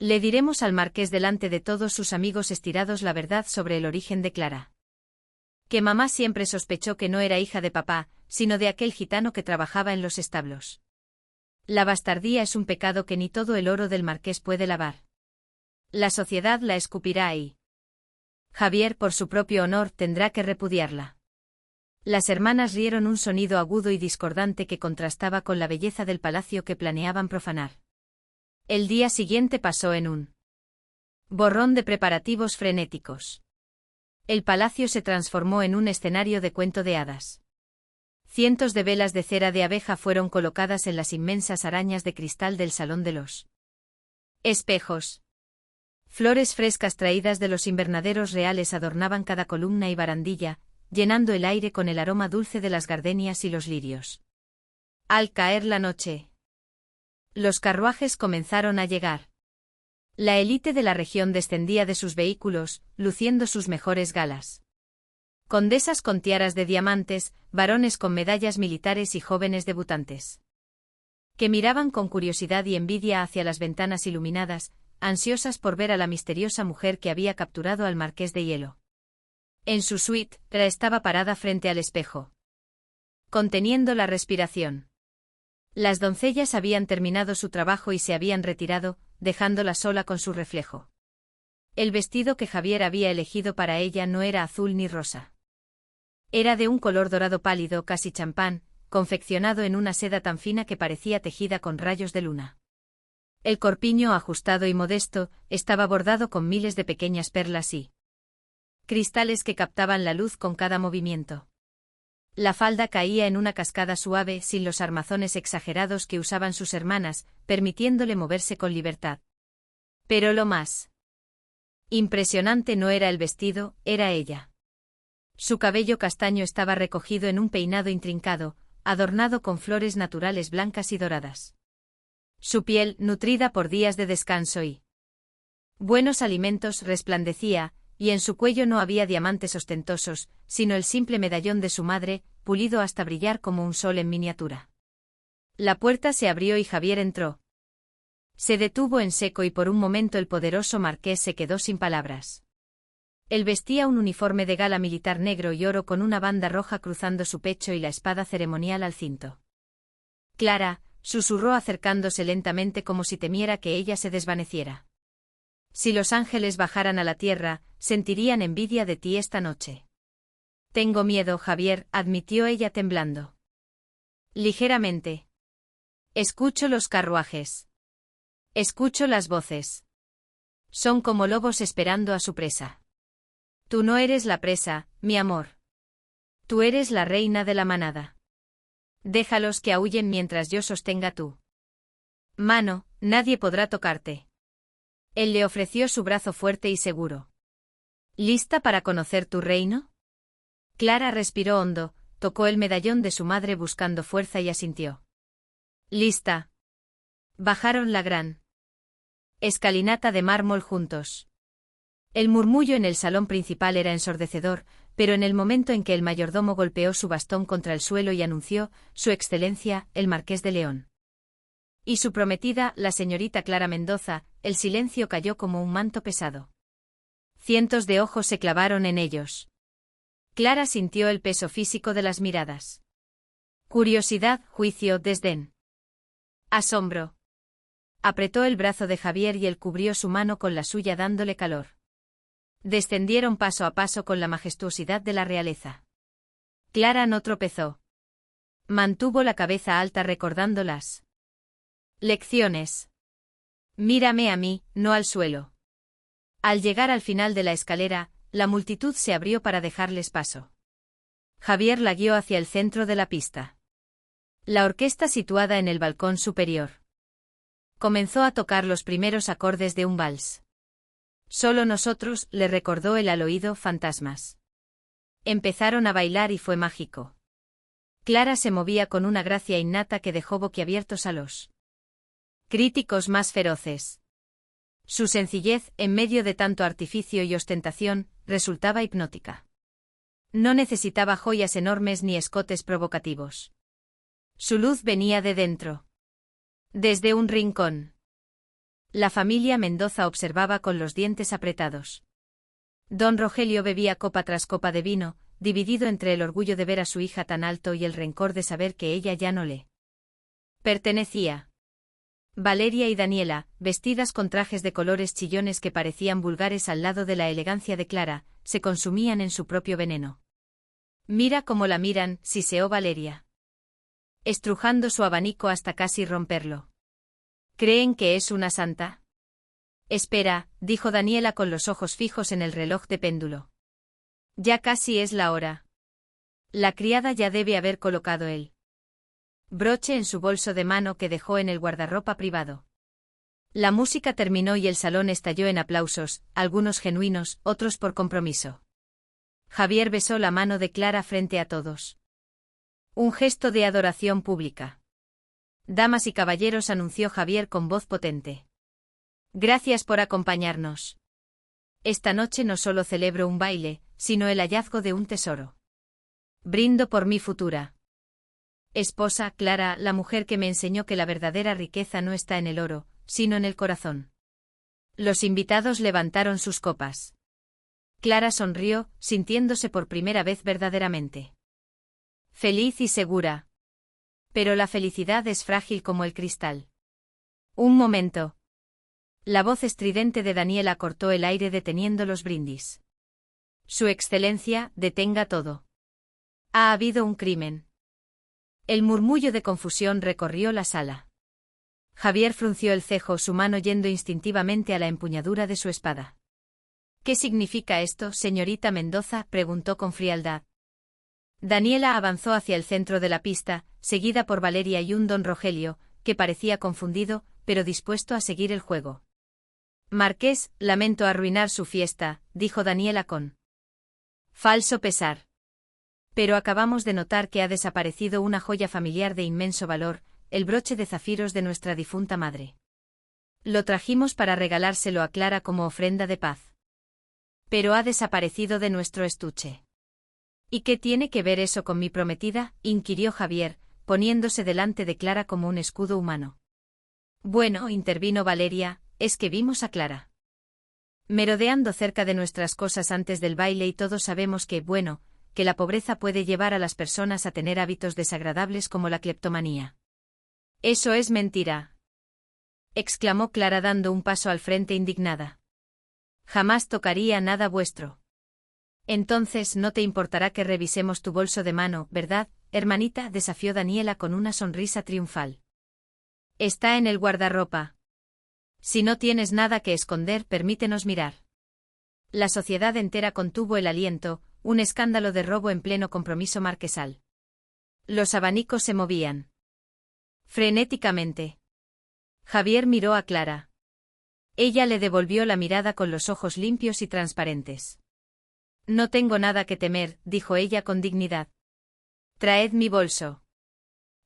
Le diremos al marqués delante de todos sus amigos estirados la verdad sobre el origen de Clara. Que mamá siempre sospechó que no era hija de papá, sino de aquel gitano que trabajaba en los establos. La bastardía es un pecado que ni todo el oro del marqués puede lavar. La sociedad la escupirá ahí. Javier, por su propio honor, tendrá que repudiarla. Las hermanas rieron un sonido agudo y discordante que contrastaba con la belleza del palacio que planeaban profanar. El día siguiente pasó en un borrón de preparativos frenéticos. El palacio se transformó en un escenario de cuento de hadas. Cientos de velas de cera de abeja fueron colocadas en las inmensas arañas de cristal del salón de los espejos. Flores frescas traídas de los invernaderos reales adornaban cada columna y barandilla, llenando el aire con el aroma dulce de las gardenias y los lirios. Al caer la noche, los carruajes comenzaron a llegar. La élite de la región descendía de sus vehículos, luciendo sus mejores galas. Condesas con tiaras de diamantes, varones con medallas militares y jóvenes debutantes, que miraban con curiosidad y envidia hacia las ventanas iluminadas, ansiosas por ver a la misteriosa mujer que había capturado al marqués de Hielo. En su suite, Clara estaba parada frente al espejo, conteniendo la respiración. Las doncellas habían terminado su trabajo y se habían retirado, dejándola sola con su reflejo. El vestido que Javier había elegido para ella no era azul ni rosa. Era de un color dorado pálido, casi champán, confeccionado en una seda tan fina que parecía tejida con rayos de luna. El corpiño, ajustado y modesto, estaba bordado con miles de pequeñas perlas y cristales que captaban la luz con cada movimiento. La falda caía en una cascada suave, sin los armazones exagerados que usaban sus hermanas, permitiéndole moverse con libertad. Pero lo más impresionante no era el vestido, era ella. Su cabello castaño estaba recogido en un peinado intrincado, adornado con flores naturales blancas y doradas. Su piel, nutrida por días de descanso y buenos alimentos, resplandecía, y en su cuello no había diamantes ostentosos, sino el simple medallón de su madre, pulido hasta brillar como un sol en miniatura. La puerta se abrió y Javier entró. Se detuvo en seco y por un momento el poderoso marqués se quedó sin palabras. Él vestía un uniforme de gala militar negro y oro con una banda roja cruzando su pecho y la espada ceremonial al cinto. Clara, susurró acercándose lentamente como si temiera que ella se desvaneciera. Si los ángeles bajaran a la tierra, sentirían envidia de ti esta noche. Tengo miedo, Javier, admitió ella temblando. Ligeramente. Escucho los carruajes. Escucho las voces. Son como lobos esperando a su presa. Tú no eres la presa, mi amor. Tú eres la reina de la manada. Déjalos que aúllen mientras yo sostenga tu mano, nadie podrá tocarte. Él le ofreció su brazo fuerte y seguro. ¿Lista para conocer tu reino? Clara respiró hondo, tocó el medallón de su madre buscando fuerza y asintió. Lista. Bajaron la gran escalinata de mármol juntos. El murmullo en el salón principal era ensordecedor, pero en el momento en que el mayordomo golpeó su bastón contra el suelo y anunció, Su Excelencia, el Marqués de León y su prometida, la señorita Clara Mendoza, el silencio cayó como un manto pesado. Cientos de ojos se clavaron en ellos. Clara sintió el peso físico de las miradas. Curiosidad, juicio, desdén. Asombro. Apretó el brazo de Javier y él cubrió su mano con la suya dándole calor. Descendieron paso a paso con la majestuosidad de la realeza. Clara no tropezó. Mantuvo la cabeza alta recordando las lecciones. Mírame a mí, no al suelo. Al llegar al final de la escalera, la multitud se abrió para dejarles paso. Javier la guió hacia el centro de la pista. La orquesta situada en el balcón superior comenzó a tocar los primeros acordes de un vals. Solo nosotros, le recordó él al oído, fantasmas. Empezaron a bailar y fue mágico. Clara se movía con una gracia innata que dejó boquiabiertos a los críticos más feroces. Su sencillez, en medio de tanto artificio y ostentación, resultaba hipnótica. No necesitaba joyas enormes ni escotes provocativos. Su luz venía de dentro. Desde un rincón La familia Mendoza observaba con los dientes apretados. Don Rogelio bebía copa tras copa de vino, dividido entre el orgullo de ver a su hija tan alto y el rencor de saber que ella ya no le pertenecía. Valeria y Daniela, vestidas con trajes de colores chillones que parecían vulgares al lado de la elegancia de Clara, se consumían en su propio veneno. Mira cómo la miran, siseó Valeria, estrujando su abanico hasta casi romperlo. ¿Creen que es una santa? Espera, dijo Daniela con los ojos fijos en el reloj de péndulo. Ya casi es la hora. La criada ya debe haber colocado el broche en su bolso de mano que dejó en el guardarropa privado. La música terminó y el salón estalló en aplausos, algunos genuinos, otros por compromiso. Javier besó la mano de Clara frente a todos. Un gesto de adoración pública. Damas y caballeros, anunció Javier con voz potente. Gracias por acompañarnos. Esta noche no solo celebro un baile, sino el hallazgo de un tesoro. Brindo por mi futura esposa, Clara, la mujer que me enseñó que la verdadera riqueza no está en el oro, sino en el corazón. Los invitados levantaron sus copas. Clara sonrió, sintiéndose por primera vez verdaderamente feliz y segura. Pero la felicidad es frágil como el cristal. Un momento. La voz estridente de Daniela cortó el aire deteniendo los brindis. Su Excelencia, detenga todo. Ha habido un crimen. El murmullo de confusión recorrió la sala. Javier frunció el cejo, su mano yendo instintivamente a la empuñadura de su espada. ¿Qué significa esto, señorita Mendoza?, preguntó con frialdad. Daniela avanzó hacia el centro de la pista, seguida por Valeria y un don Rogelio, que parecía confundido, pero dispuesto a seguir el juego. Marqués, lamento arruinar su fiesta, dijo Daniela con falso pesar. Pero acabamos de notar que ha desaparecido una joya familiar de inmenso valor, el broche de zafiros de nuestra difunta madre. Lo trajimos para regalárselo a Clara como ofrenda de paz. Pero ha desaparecido de nuestro estuche. ¿Y qué tiene que ver eso con mi prometida?, inquirió Javier, poniéndose delante de Clara como un escudo humano. Bueno, intervino Valeria, es que vimos a Clara merodeando cerca de nuestras cosas antes del baile y todos sabemos que, bueno, que la pobreza puede llevar a las personas a tener hábitos desagradables como la cleptomanía. Eso es mentira, exclamó Clara dando un paso al frente indignada. Jamás tocaría nada vuestro. Entonces no te importará que revisemos tu bolso de mano, ¿verdad, hermanita?, desafió Daniela con una sonrisa triunfal. Está en el guardarropa. Si no tienes nada que esconder, permítenos mirar. La sociedad entera contuvo el aliento, un escándalo de robo en pleno compromiso marquesal. Los abanicos se movían frenéticamente. Javier miró a Clara. Ella le devolvió la mirada con los ojos limpios y transparentes. No tengo nada que temer, dijo ella con dignidad. Traed mi bolso.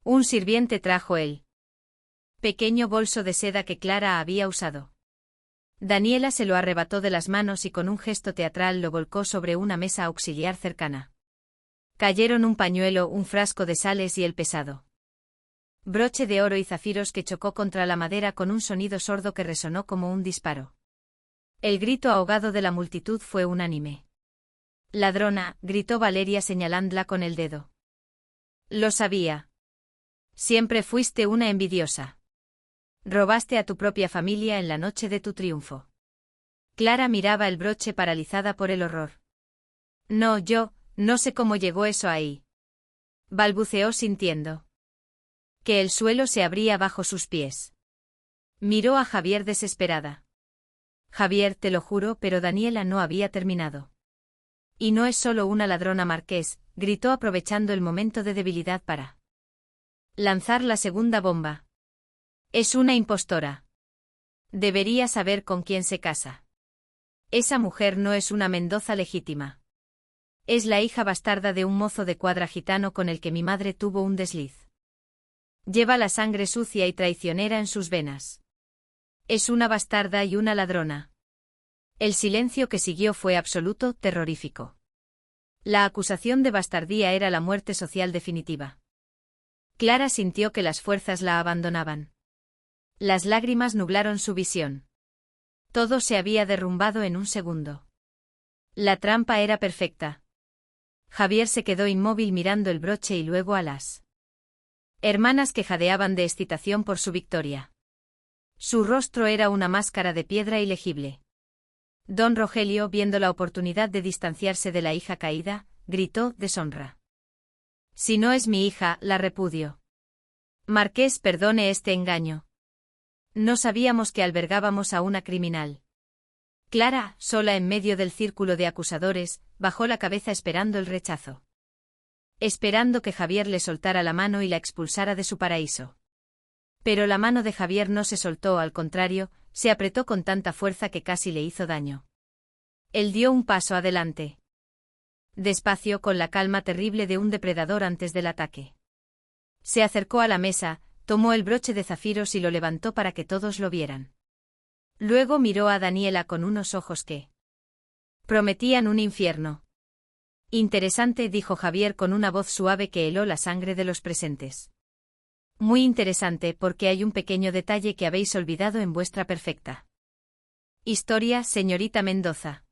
Un sirviente trajo el pequeño bolso de seda que Clara había usado. Daniela se lo arrebató de las manos y con un gesto teatral lo volcó sobre una mesa auxiliar cercana. Cayeron un pañuelo, un frasco de sales y el pesado broche de oro y zafiros que chocó contra la madera con un sonido sordo que resonó como un disparo. El grito ahogado de la multitud fue unánime. Ladrona, gritó Valeria señalándola con el dedo. Lo sabía. Siempre fuiste una envidiosa. Robaste a tu propia familia en la noche de tu triunfo. Clara miraba el broche paralizada por el horror. No, yo, no sé cómo llegó eso ahí. Balbuceó sintiendo que el suelo se abría bajo sus pies. Miró a Javier desesperada. Javier, te lo juro, pero Daniela no había terminado. Y no es solo una ladrona, marqués, gritó aprovechando el momento de debilidad para lanzar la segunda bomba. Es una impostora. Debería saber con quién se casa. Esa mujer no es una Mendoza legítima. Es la hija bastarda de un mozo de cuadra gitano con el que mi madre tuvo un desliz. Lleva la sangre sucia y traicionera en sus venas. Es una bastarda y una ladrona. El silencio que siguió fue absoluto, terrorífico. La acusación de bastardía era la muerte social definitiva. Clara sintió que las fuerzas la abandonaban. Las lágrimas nublaron su visión. Todo se había derrumbado en un segundo. La trampa era perfecta. Javier se quedó inmóvil mirando el broche y luego a las hermanas que jadeaban de excitación por su victoria. Su rostro era una máscara de piedra ilegible. Don Rogelio, viendo la oportunidad de distanciarse de la hija caída, gritó: deshonra. Si no es mi hija, la repudio. Marqués, perdone este engaño. No sabíamos que albergábamos a una criminal. Clara, sola en medio del círculo de acusadores, bajó la cabeza esperando el rechazo. Esperando que Javier le soltara la mano y la expulsara de su paraíso. Pero la mano de Javier no se soltó, al contrario, se apretó con tanta fuerza que casi le hizo daño. Él dio un paso adelante. Despacio, con la calma terrible de un depredador antes del ataque. Se acercó a la mesa, tomó el broche de zafiros y lo levantó para que todos lo vieran. Luego miró a Daniela con unos ojos que prometían un infierno. Interesante, dijo Javier con una voz suave que heló la sangre de los presentes. Muy interesante, porque hay un pequeño detalle que habéis olvidado en vuestra perfecta historia, señorita Mendoza.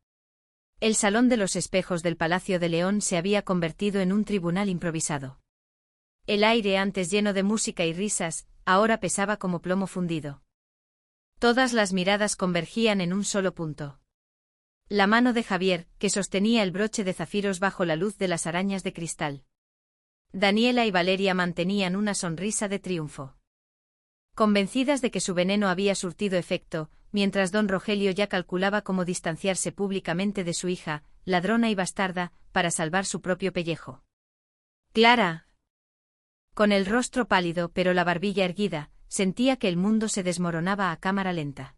El Salón de los Espejos del Palacio de León se había convertido en un tribunal improvisado. El aire, antes lleno de música y risas, ahora pesaba como plomo fundido. Todas las miradas convergían en un solo punto. La mano de Javier, que sostenía el broche de zafiros bajo la luz de las arañas de cristal. Daniela y Valeria mantenían una sonrisa de triunfo. Convencidas de que su veneno había surtido efecto, mientras don Rogelio ya calculaba cómo distanciarse públicamente de su hija, ladrona y bastarda, para salvar su propio pellejo. Clara, con el rostro pálido pero la barbilla erguida, sentía que el mundo se desmoronaba a cámara lenta.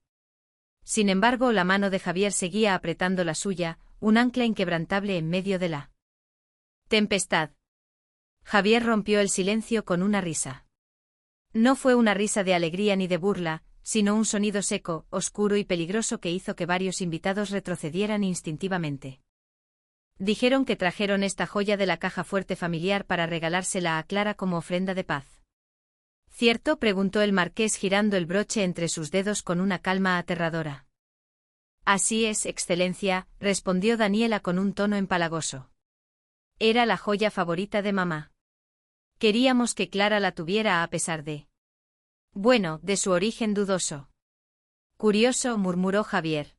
Sin embargo, la mano de Javier seguía apretando la suya, un ancla inquebrantable en medio de la tempestad. Javier rompió el silencio con una risa. No fue una risa de alegría ni de burla, sino un sonido seco, oscuro y peligroso que hizo que varios invitados retrocedieran instintivamente. Dijeron que trajeron esta joya de la caja fuerte familiar para regalársela a Clara como ofrenda de paz. ¿Cierto?, preguntó el marqués girando el broche entre sus dedos con una calma aterradora. Así es, excelencia, respondió Daniela con un tono empalagoso. Era la joya favorita de mamá. Queríamos que Clara la tuviera a pesar de... bueno, de su origen dudoso. Curioso, murmuró Javier.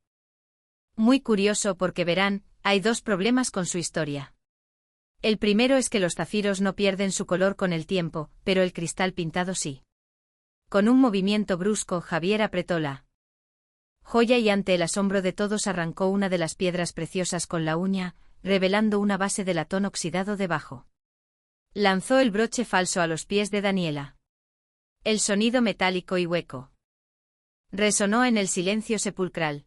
Muy curioso porque verán, hay dos problemas con su historia. El primero es que los zafiros no pierden su color con el tiempo, pero el cristal pintado sí. Con un movimiento brusco, Javier apretó la joya y ante el asombro de todos arrancó una de las piedras preciosas con la uña, revelando una base de latón oxidado debajo. Lanzó el broche falso a los pies de Daniela. El sonido metálico y hueco resonó en el silencio sepulcral.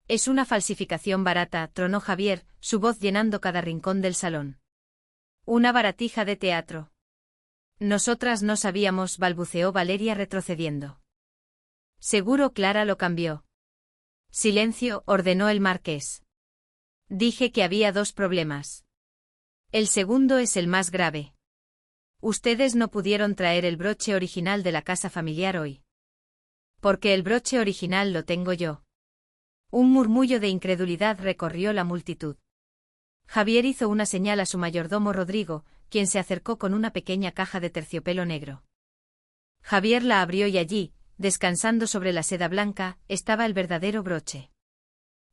Es una falsificación barata, tronó Javier, su voz llenando cada rincón del salón. Una baratija de teatro. Nosotras no sabíamos, balbuceó Valeria retrocediendo. Seguro Clara lo cambió. Silencio, ordenó el marqués. Dije que había dos problemas. El segundo es el más grave. Ustedes no pudieron traer el broche original de la casa familiar hoy. Porque el broche original lo tengo yo. Un murmullo de incredulidad recorrió la multitud. Javier hizo una señal a su mayordomo Rodrigo, quien se acercó con una pequeña caja de terciopelo negro. Javier la abrió y allí, descansando sobre la seda blanca, estaba el verdadero broche.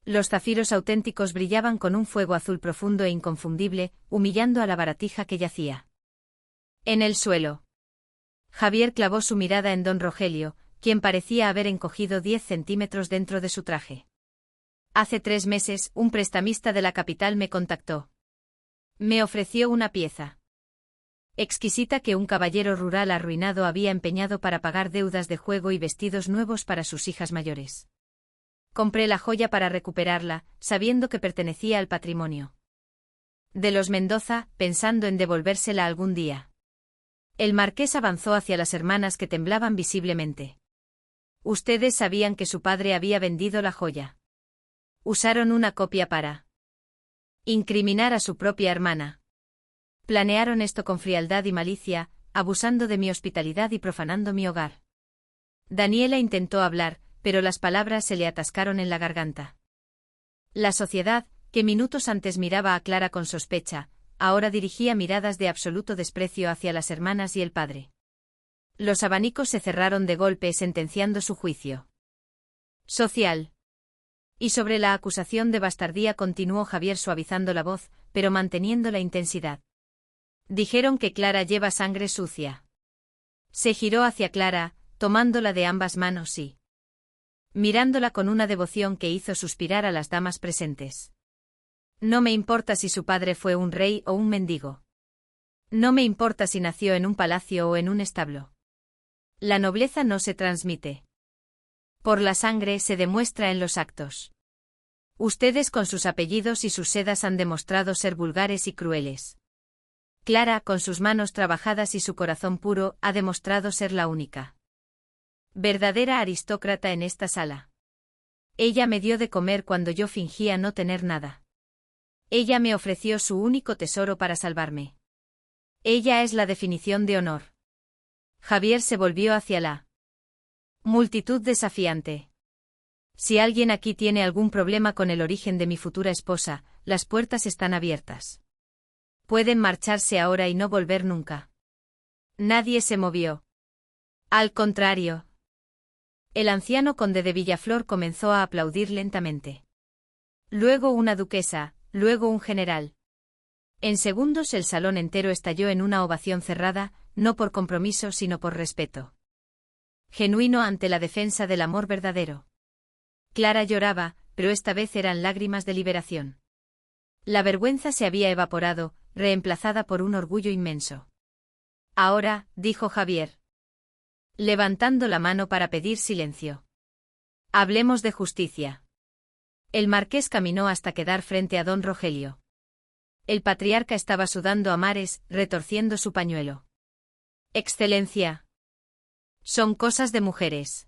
Los zafiros auténticos brillaban con un fuego azul profundo e inconfundible, humillando a la baratija que yacía en el suelo. Javier clavó su mirada en don Rogelio, quien parecía haber encogido 10 centímetros dentro de su traje. Hace 3 meses, un prestamista de la capital me contactó. Me ofreció una pieza exquisita que un caballero rural arruinado había empeñado para pagar deudas de juego y vestidos nuevos para sus hijas mayores. Compré la joya para recuperarla, sabiendo que pertenecía al patrimonio de los Mendoza, pensando en devolvérsela algún día. El marqués avanzó hacia las hermanas que temblaban visiblemente. Ustedes sabían que su padre había vendido la joya. Usaron una copia para incriminar a su propia hermana. Planearon esto con frialdad y malicia, abusando de mi hospitalidad y profanando mi hogar. Daniela intentó hablar, pero las palabras se le atascaron en la garganta. La sociedad, que minutos antes miraba a Clara con sospecha, ahora dirigía miradas de absoluto desprecio hacia las hermanas y el padre. Los abanicos se cerraron de golpe sentenciando su juicio social. Y sobre la acusación de bastardía continuó Javier suavizando la voz, pero manteniendo la intensidad. Dijeron que Clara lleva sangre sucia. Se giró hacia Clara, tomándola de ambas manos y mirándola con una devoción que hizo suspirar a las damas presentes. No me importa si su padre fue un rey o un mendigo. No me importa si nació en un palacio o en un establo. La nobleza no se transmite por la sangre, se demuestra en los actos. Ustedes con sus apellidos y sus sedas han demostrado ser vulgares y crueles. Clara, con sus manos trabajadas y su corazón puro, ha demostrado ser la única verdadera aristócrata en esta sala. Ella me dio de comer cuando yo fingía no tener nada. Ella me ofreció su único tesoro para salvarme. Ella es la definición de honor. Javier se volvió hacia la multitud desafiante. Si alguien aquí tiene algún problema con el origen de mi futura esposa, las puertas están abiertas. Pueden marcharse ahora y no volver nunca. Nadie se movió. Al contrario. El anciano conde de Villaflor comenzó a aplaudir lentamente. Luego una duquesa, luego un general. En segundos el salón entero estalló en una ovación cerrada, no por compromiso sino por respeto genuino ante la defensa del amor verdadero. Clara lloraba, pero esta vez eran lágrimas de liberación. La vergüenza se había evaporado, reemplazada por un orgullo inmenso. Ahora, dijo Javier, levantando la mano para pedir silencio. Hablemos de justicia. El marqués caminó hasta quedar frente a don Rogelio. El patriarca estaba sudando a mares, retorciendo su pañuelo. Excelencia. Son cosas de mujeres.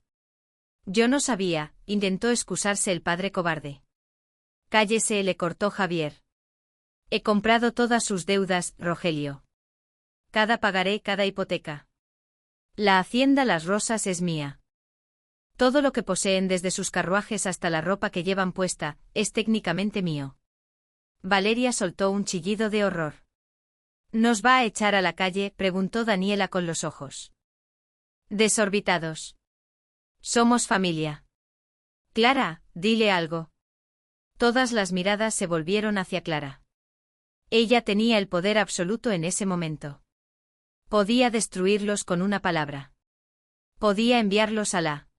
Yo no sabía, intentó excusarse el padre cobarde. Cállese, le cortó Javier. He comprado todas sus deudas, Rogelio. Cada pagaré, cada hipoteca. La hacienda Las Rosas es mía. Todo lo que poseen desde sus carruajes hasta la ropa que llevan puesta, es técnicamente mío. Valeria soltó un chillido de horror. ¿Nos va a echar a la calle?, preguntó Daniela con los ojos desorbitados. Somos familia. Clara, dile algo. Todas las miradas se volvieron hacia Clara. Ella tenía el poder absoluto en ese momento. Podía destruirlos con una palabra. Podía enviarlos a la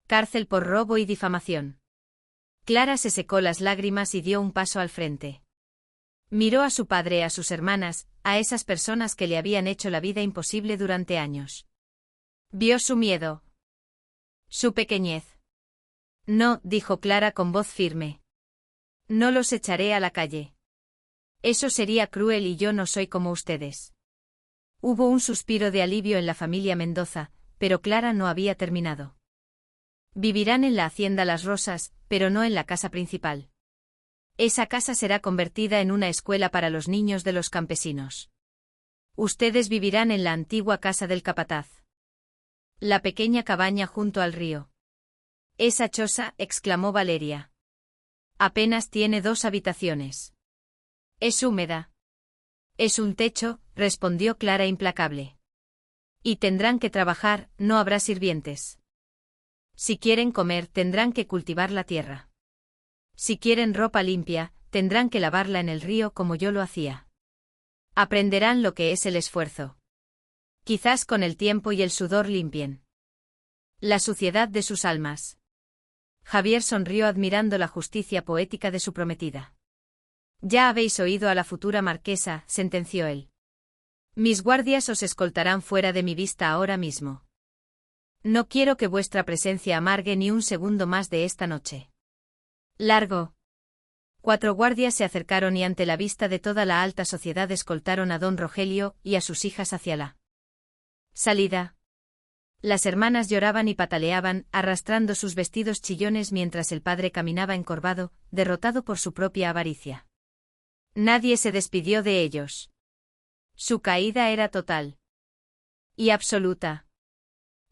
cárcel por robo y difamación. Clara se secó las lágrimas y dio un paso al frente. Miró a su padre, a sus hermanas, a esas personas que le habían hecho la vida imposible durante años. Vio su miedo. Su pequeñez. No, dijo Clara con voz firme. No los echaré a la calle. Eso sería cruel y yo no soy como ustedes. Hubo un suspiro de alivio en la familia Mendoza, pero Clara no había terminado. Vivirán en la hacienda Las Rosas, pero no en la casa principal. Esa casa será convertida en una escuela para los niños de los campesinos. Ustedes vivirán en la antigua casa del capataz. La pequeña cabaña junto al río. Esa choza, exclamó Valeria. Apenas tiene 2 habitaciones. Es húmeda. Es un techo, respondió Clara implacable. Y tendrán que trabajar, no habrá sirvientes. Si quieren comer, tendrán que cultivar la tierra. Si quieren ropa limpia, tendrán que lavarla en el río como yo lo hacía. Aprenderán lo que es el esfuerzo. Quizás con el tiempo y el sudor limpien la suciedad de sus almas. Javier sonrió admirando la justicia poética de su prometida. Ya habéis oído a la futura marquesa, sentenció él. Mis guardias os escoltarán fuera de mi vista ahora mismo. No quiero que vuestra presencia amargue ni un segundo más de esta noche. Largo. 4 guardias se acercaron y ante la vista de toda la alta sociedad escoltaron a don Rogelio y a sus hijas hacia la salida. Las hermanas lloraban y pataleaban, arrastrando sus vestidos chillones mientras el padre caminaba encorvado, derrotado por su propia avaricia. Nadie se despidió de ellos. Su caída era total y absoluta.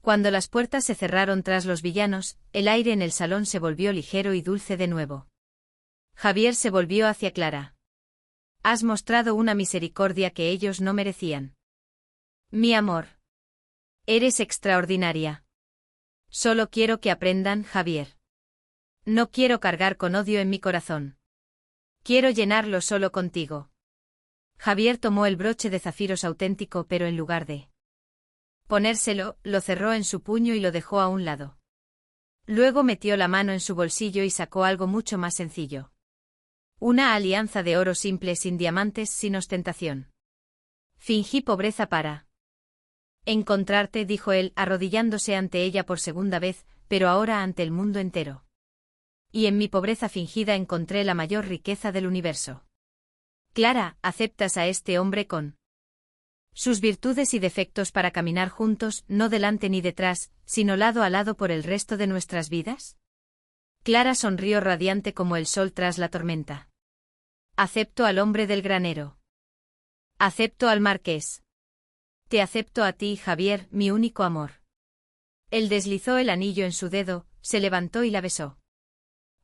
Cuando las puertas se cerraron tras los villanos, el aire en el salón se volvió ligero y dulce de nuevo. Javier se volvió hacia Clara. Has mostrado una misericordia que ellos no merecían. Mi amor. Eres extraordinaria. Solo quiero que aprendan, Javier. No quiero cargar con odio en mi corazón. Quiero llenarlo solo contigo. Javier tomó el broche de zafiros auténtico, pero en lugar de ponérselo, lo cerró en su puño y lo dejó a un lado. Luego metió la mano en su bolsillo y sacó algo mucho más sencillo. Una alianza de oro simple, sin diamantes, sin ostentación. Fingí pobreza para encontrarte, dijo él, arrodillándose ante ella por segunda vez, pero ahora ante el mundo entero. Y en mi pobreza fingida encontré la mayor riqueza del universo. Clara, ¿aceptas a este hombre con sus virtudes y defectos para caminar juntos, no delante ni detrás, sino lado a lado por el resto de nuestras vidas? Clara sonrió radiante como el sol tras la tormenta. Acepto al hombre del granero. Acepto al marqués. Te acepto a ti, Javier, mi único amor. Él deslizó el anillo en su dedo, se levantó y la besó.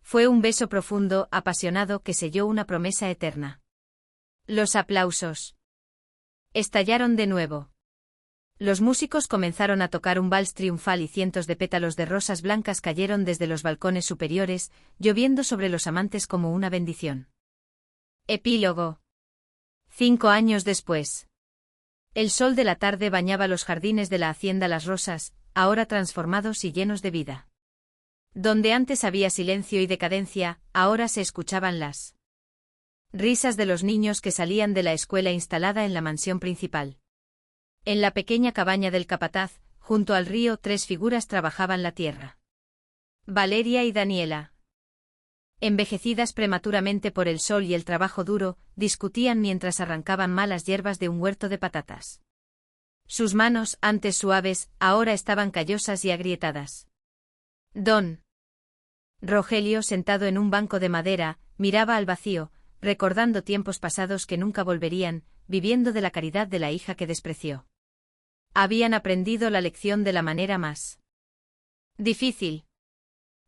Fue un beso profundo, apasionado, que selló una promesa eterna. Los aplausos estallaron de nuevo. Los músicos comenzaron a tocar un vals triunfal y cientos de pétalos de rosas blancas cayeron desde los balcones superiores, lloviendo sobre los amantes como una bendición. Epílogo. 5 años después. El sol de la tarde bañaba los jardines de la hacienda Las Rosas, ahora transformados y llenos de vida. Donde antes había silencio y decadencia, ahora se escuchaban las risas de los niños que salían de la escuela instalada en la mansión principal. En la pequeña cabaña del capataz, junto al río, 3 figuras trabajaban la tierra. Valeria y Daniela. Envejecidas prematuramente por el sol y el trabajo duro, discutían mientras arrancaban malas hierbas de un huerto de patatas. Sus manos, antes suaves, ahora estaban callosas y agrietadas. Don Rogelio, sentado en un banco de madera, miraba al vacío, recordando tiempos pasados que nunca volverían, viviendo de la caridad de la hija que despreció. Habían aprendido la lección de la manera más difícil.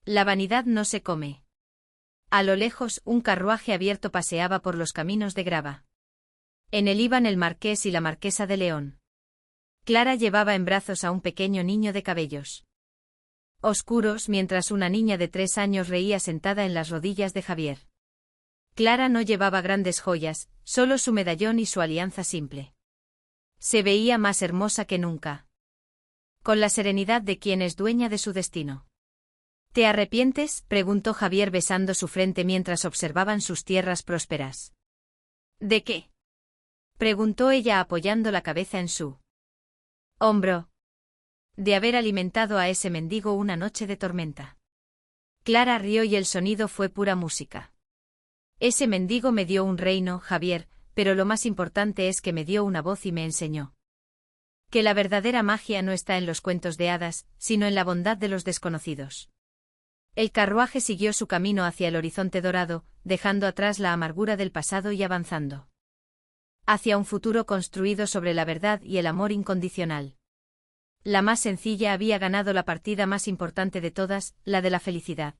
La vanidad no se come. A lo lejos, un carruaje abierto paseaba por los caminos de grava. En él iban el marqués y la marquesa de León. Clara llevaba en brazos a un pequeño niño de cabellos oscuros, mientras una niña de 3 años reía sentada en las rodillas de Javier. Clara no llevaba grandes joyas, solo su medallón y su alianza simple. Se veía más hermosa que nunca. Con la serenidad de quien es dueña de su destino. ¿Te arrepientes?, preguntó Javier besando su frente mientras observaban sus tierras prósperas. ¿De qué?, preguntó ella apoyando la cabeza en su hombro. De haber alimentado a ese mendigo una noche de tormenta. Clara rió y el sonido fue pura música. Ese mendigo me dio un reino, Javier, pero lo más importante es que me dio una voz y me enseñó que la verdadera magia no está en los cuentos de hadas, sino en la bondad de los desconocidos. El carruaje siguió su camino hacia el horizonte dorado, dejando atrás la amargura del pasado y avanzando hacia un futuro construido sobre la verdad y el amor incondicional. La más sencilla había ganado la partida más importante de todas, la de la felicidad.